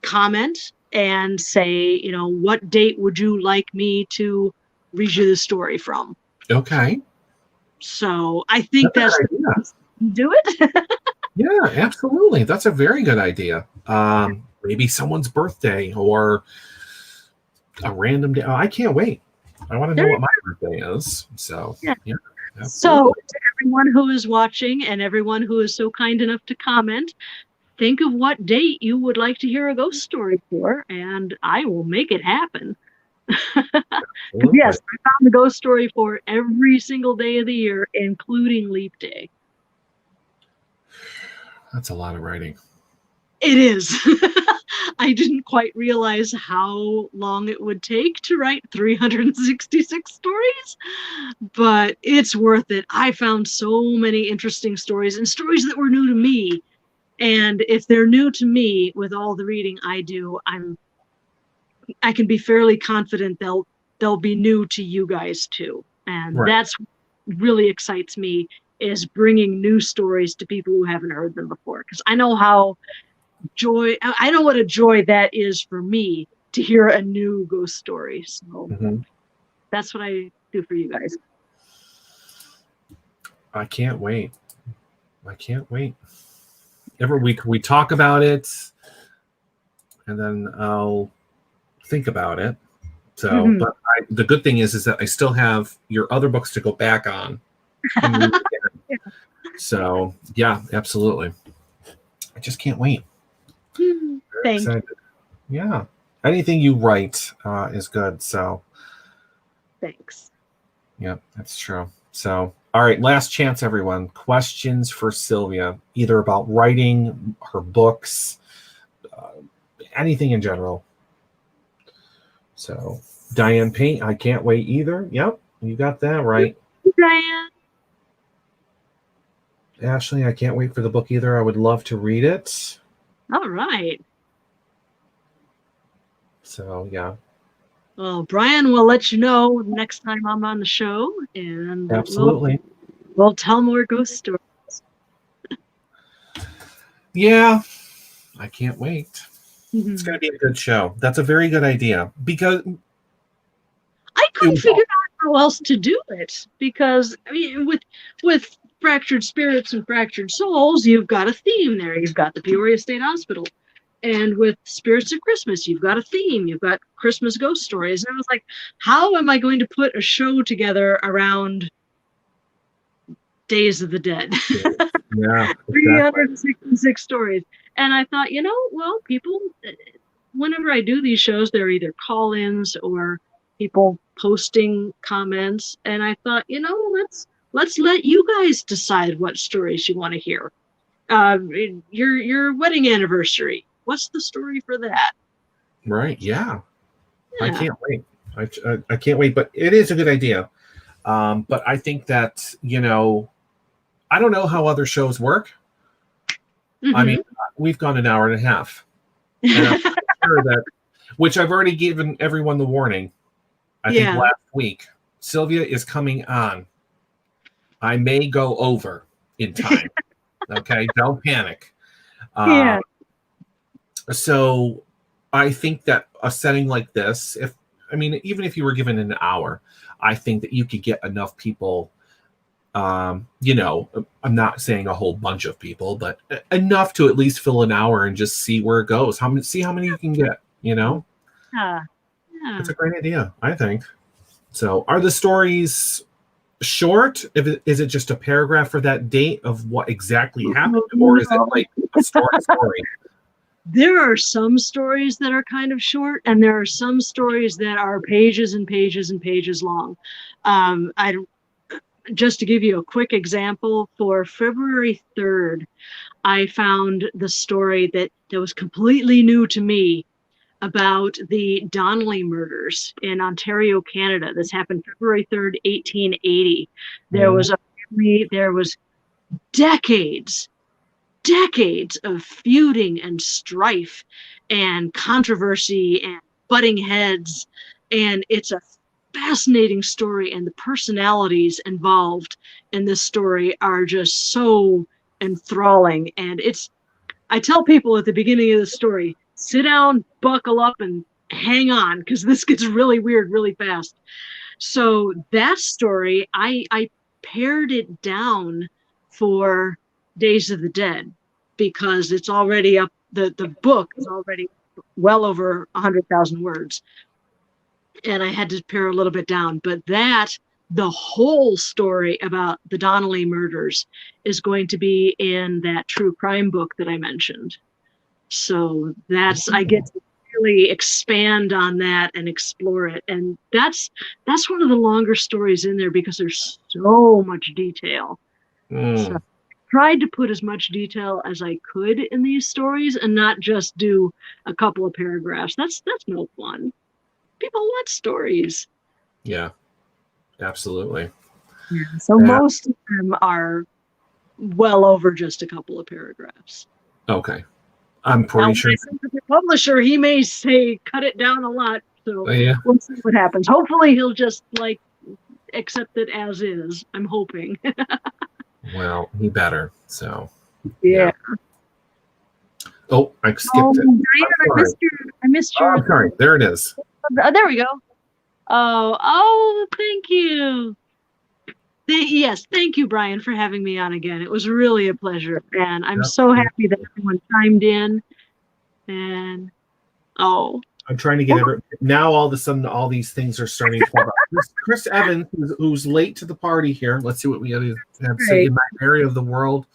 comment and say, what date would you like me to read you the story from? Okay. So I think That's a that's good idea. do it. Yeah, absolutely. That's a very good idea. Maybe someone's birthday or a random day. Oh, I can't wait. I want to know what my birthday is. So, Yeah. Absolutely. So to everyone who is watching and everyone who is so kind enough to comment, think of what date you would like to hear a ghost story for, and I will make it happen. Yes, I found the ghost story for every single day of the year, including Leap Day. That's a lot of writing. It is. I didn't quite realize how long it would take to write 366 stories, but it's worth it. I found so many interesting stories and stories that were new to me. And if they're new to me with all the reading I do, I can be fairly confident they'll be new to you guys too. And that's what really excites me, is bringing new stories to people who haven't heard them before. Because I know what a joy that is for me to hear a new ghost story. So that's what I do for you guys. I can't wait. Every week we talk about it, and then I'll think about it. So, but the good thing is that I still have your other books to go back on. So, yeah, absolutely. I just can't wait. Thank you. Yeah. Anything you write is good. So, thanks. Yeah, that's true. So, all right, last chance, everyone. Questions for Sylvia, either about writing, her books, anything in general. So, Diane Paint, I can't wait either. Yep, you got that right. Diane. Ashley, I can't wait for the book either. I would love to read it. All right. So, yeah. Well, Brian will let you know next time I'm on the show, and absolutely, we'll tell more ghost stories. Yeah, I can't wait. It's going to be a good show. That's a very good idea, because I couldn't figure out how else to do it, because I mean, with Fractured Spirits and Fractured Souls, you've got a theme there. You've got the Peoria State Hospital. And with Spirits of Christmas, you've got a theme. You've got Christmas ghost stories. And I was like, how am I going to put a show together around Days of the Dead? Yeah, exactly. 366 stories. And I thought, well, people, whenever I do these shows, they're either call-ins or people posting comments. And I thought, let's let you guys decide what stories you want to hear. Your wedding anniversary. What's the story for that? Right. Yeah. I can't wait. I can't wait, but it is a good idea. But I think that, I don't know how other shows work. I mean, we've gone an hour and a half. And I'm sure that, which I've already given everyone the warning. I think last week, Sylvia is coming on. I may go over in time. Okay, don't panic. So I think that a setting like this, even if you were given an hour, I think that you could get enough people. I'm not saying a whole bunch of people, but enough to at least fill an hour and just see where it goes. See how many you can get. It's a great idea, I think. So, are the stories short? Is it just a paragraph for that date of what exactly happened, or is it like a story? There are some stories that are kind of short, and there are some stories that are pages and pages and pages long. Just to give you a quick example, for February 3rd, I found the story that was completely new to me. about the Donnelly murders in Ontario, Canada. This happened February 3rd, 1880. There was a family, there was decades of feuding and strife and controversy and butting heads. And it's a fascinating story. And the personalities involved in this story are just so enthralling. And I tell people at the beginning of the story, sit down, buckle up, and hang on, because this gets really weird really fast. So that story, I pared it down for Days of the Dead because it's already up. The book is already well over 100,000 words, and I had to pare a little bit down. But the whole story about the Donnelly murders is going to be in that true crime book that I mentioned. So I get to really expand on that and explore it. And that's one of the longer stories in there because there's so much detail. So I tried to put as much detail as I could in these stories and not just do a couple of paragraphs. That's no fun. People want stories. Yeah, absolutely. Yeah. So most of them are well over just a couple of paragraphs. Okay. I'm pretty sure the publisher, he may say cut it down a lot. So we'll see what happens. Hopefully he'll just accept it as is. I'm hoping. Well, he better. So yeah. Oh, I skipped it. Diana, I missed your. Oh, sorry. There it is. There we go. Oh, thank you. Yes, thank you, Brian, for having me on again. It was really a pleasure, and I'm so happy that everyone chimed in. And I'm trying to get now. All of a sudden, all these things are starting to pop up. Chris Evans, who's late to the party here. Let's see what we have to say. In my area of the world,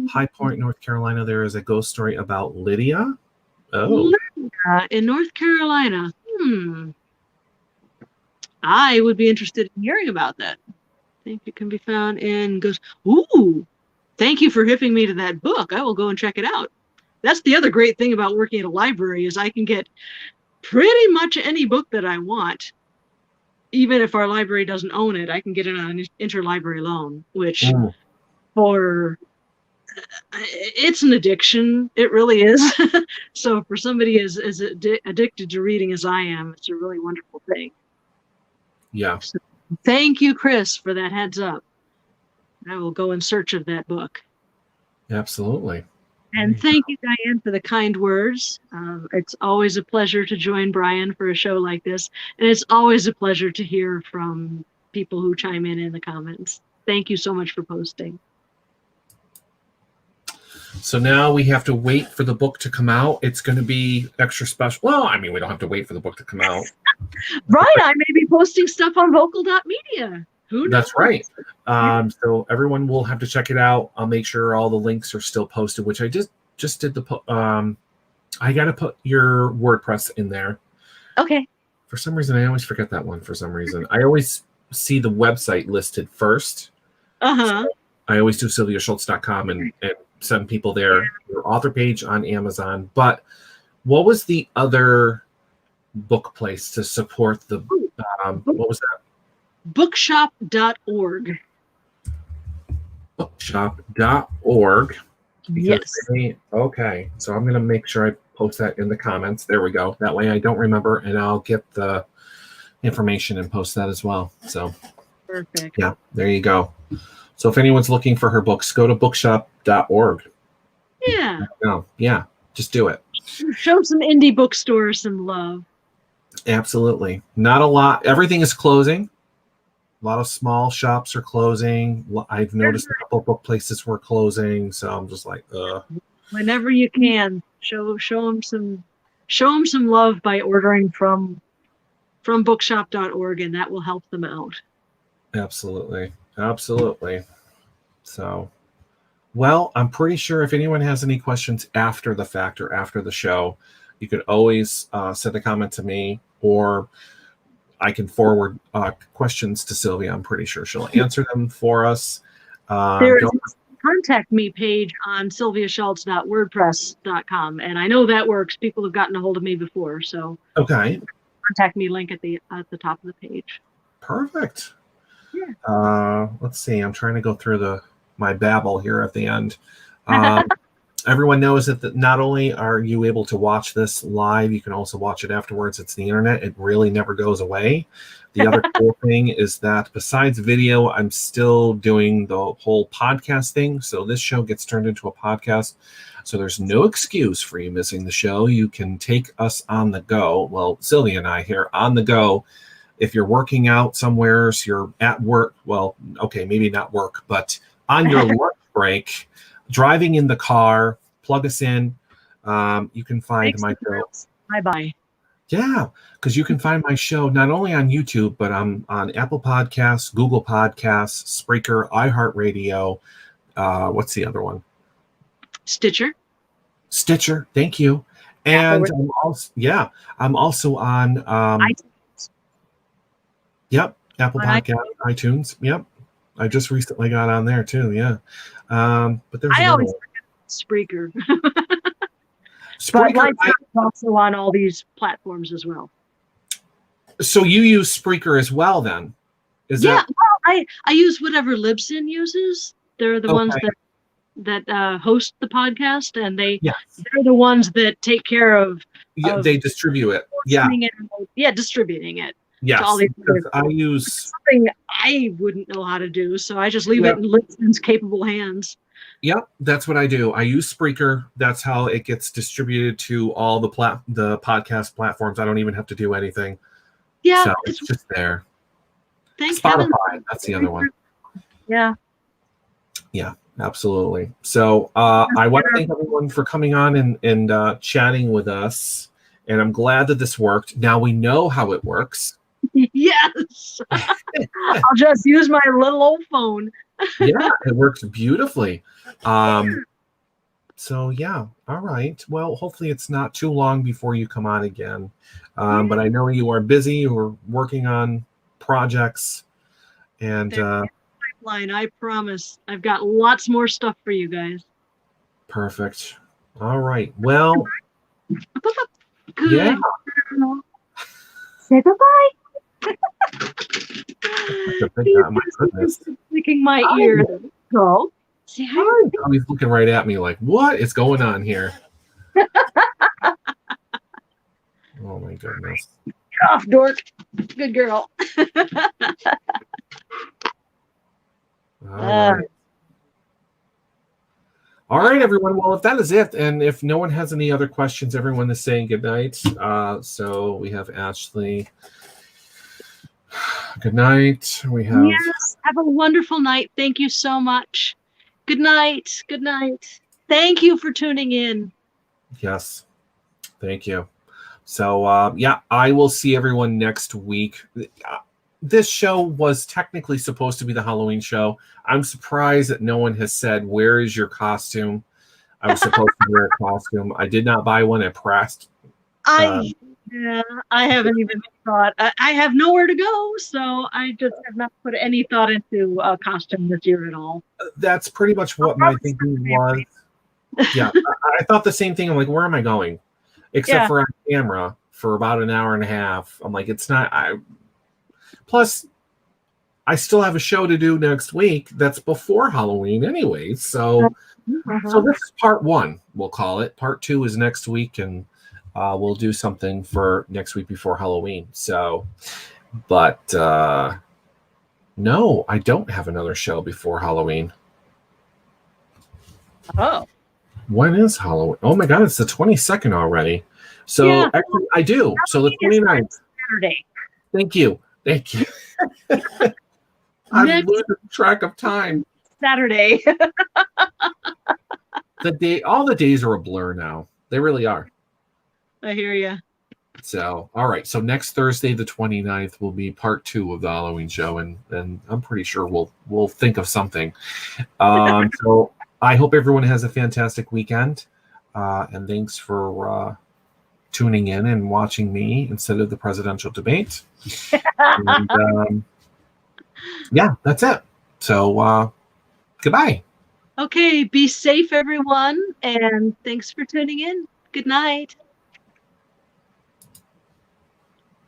High Point, North Carolina, there is a ghost story about Lydia. Oh, Lydia in North Carolina. I would be interested in hearing about that. I think it can be found in Ghost. Ooh, thank you for hipping me to that book. I will go and check it out. That's the other great thing about working at a library is I can get pretty much any book that I want. Even if our library doesn't own it, I can get it on an interlibrary loan, which it's an addiction. It really is. So for somebody as addicted to reading as I am, it's a really wonderful thing. Yeah. So, thank you, Chris, for that heads up. I will go in search of that book. Absolutely. And thank you, Diane, for the kind words. It's always a pleasure to join Brian for a show like this. And it's always a pleasure to hear from people who chime in the comments. Thank you so much for posting. So now we have to wait for the book to come out. It's going to be extra special. Well, I mean, we don't have to wait for the book to come out. Right. I may be posting stuff on vocal.media. Who knows? That's right. So everyone will have to check it out. I'll make sure all the links are still posted, which I just did I got to put your WordPress in there. Okay. For some reason, I always forget that one for some reason. I always see the website listed first. Uh-huh. So I always do sylviashults.com and send people there. Your author page on Amazon. But what was the other book place to support the what was that? Bookshop.org. Bookshop.org. Yes. Okay. So I'm going to make sure I post that in the comments. There we go. That way I don't remember, and I'll get the information and post that as well. So perfect. Yeah, there you go. So if anyone's looking for her books, go to bookshop.org. Yeah. No, yeah, just do it. Show some indie bookstores some love. Absolutely. Not a lot. Everything is closing. A lot of small shops are closing. I've noticed a couple of book places were closing, so I'm just like, Whenever you can, show them some love by ordering from bookshop.org, and that will help them out. Absolutely. So, well, I'm pretty sure if anyone has any questions after the fact or after the show, you could always send a comment to me, or I can forward questions to Sylvia. I'm pretty sure she'll answer them for us. There's a contact me page on sylviashults.wordpress.com. And I know that works. People have gotten a hold of me before. So Okay. contact me link at the top of the page. Perfect. Yeah. Let's see. I'm trying to go through my babble here at the end. Everyone knows that not only are you able to watch this live, you can also watch it afterwards. It's the internet. It really never goes away. The other cool thing is that besides video, I'm still doing the whole podcast thing. So this show gets turned into a podcast. So there's no excuse for you missing the show. You can take us on the go. Well, Sylvia and I here on the go. If you're working out somewhere, so you're at work, well, okay, maybe not work, but on your lunch break, driving in the car, plug us in. You can find my show. Bye-bye. Yeah, because you can find my show not only on YouTube, but I'm on Apple Podcasts, Google Podcasts, Spreaker, iHeartRadio. What's the other one? Stitcher. Thank you. And I'm also on iTunes. Yep, Apple Podcasts, iTunes. Yep. I just recently got on there too, yeah. But there's always Spreaker. Spreaker, but is also on all these platforms as well. So you use Spreaker as well, then? Well, I use whatever Libsyn uses. They're the ones that host the podcast, and they're the ones that take care of. Yeah, they distribute it. Distributing it. Yes, because I use something I wouldn't know how to do, so I just leave it in Libsyn's capable hands. Yep, that's what I do. I use Spreaker. That's how it gets distributed to all the podcast platforms. I don't even have to do anything. Yeah, so it's just there. Thank Spotify. That's the other one. Yeah. Yeah, absolutely. So I want to thank everyone for coming on and chatting with us. And I'm glad that this worked. Now we know how it works. Yes. I'll just use my little old phone. Yeah, it works beautifully. So yeah, all right. Well, hopefully it's not too long before you come on again. But I know you are busy. You're working on projects, and pipeline. I promise. I've got lots more stuff for you guys. Perfect. All right. Well. Good. Yeah. Say goodbye. My goodness. Licking my ear. Go. Say hi. Oh, he's looking right at me like, what is going on here? Oh my goodness. Get off, dork. Good girl. All right, everyone. Well, if that is it, and if no one has any other questions, everyone is saying good night. So we have Ashley. Good night. We have. Yes. Have a wonderful night. Thank you so much. Good night. Good night. Thank you for tuning in. Yes. Thank you. So, I will see everyone next week. This show was technically supposed to be the Halloween show. I'm surprised that no one has said, where is your costume? I was supposed to wear a costume. I did not buy one at Pressed. I haven't even thought. I have nowhere to go, so I just have not put any thought into a costume this year at all. That's pretty much what my thinking was. Yeah, I thought the same thing. I'm like, where am I going? Except for on camera for about an hour and a half. I'm like, it's not. Plus, I still have a show to do next week that's before Halloween anyway. So this is part one, we'll call it. Part two is next week, and we'll do something for next week before Halloween. So, but no, I don't have another show before Halloween. Oh. When is Halloween? Oh my God, it's the 22nd already. So actually, I do. So the 29th. Saturday. Thank you. I'm losing track of time. Saturday. All the days are a blur now. They really are. I hear you. So, all right. So next Thursday, the 29th, will be part two of the Halloween show, and I'm pretty sure we'll think of something. So I hope everyone has a fantastic weekend, and thanks for tuning in and watching me instead of the presidential debate. And, that's it. So goodbye. Okay, be safe, everyone, and thanks for tuning in. Good night.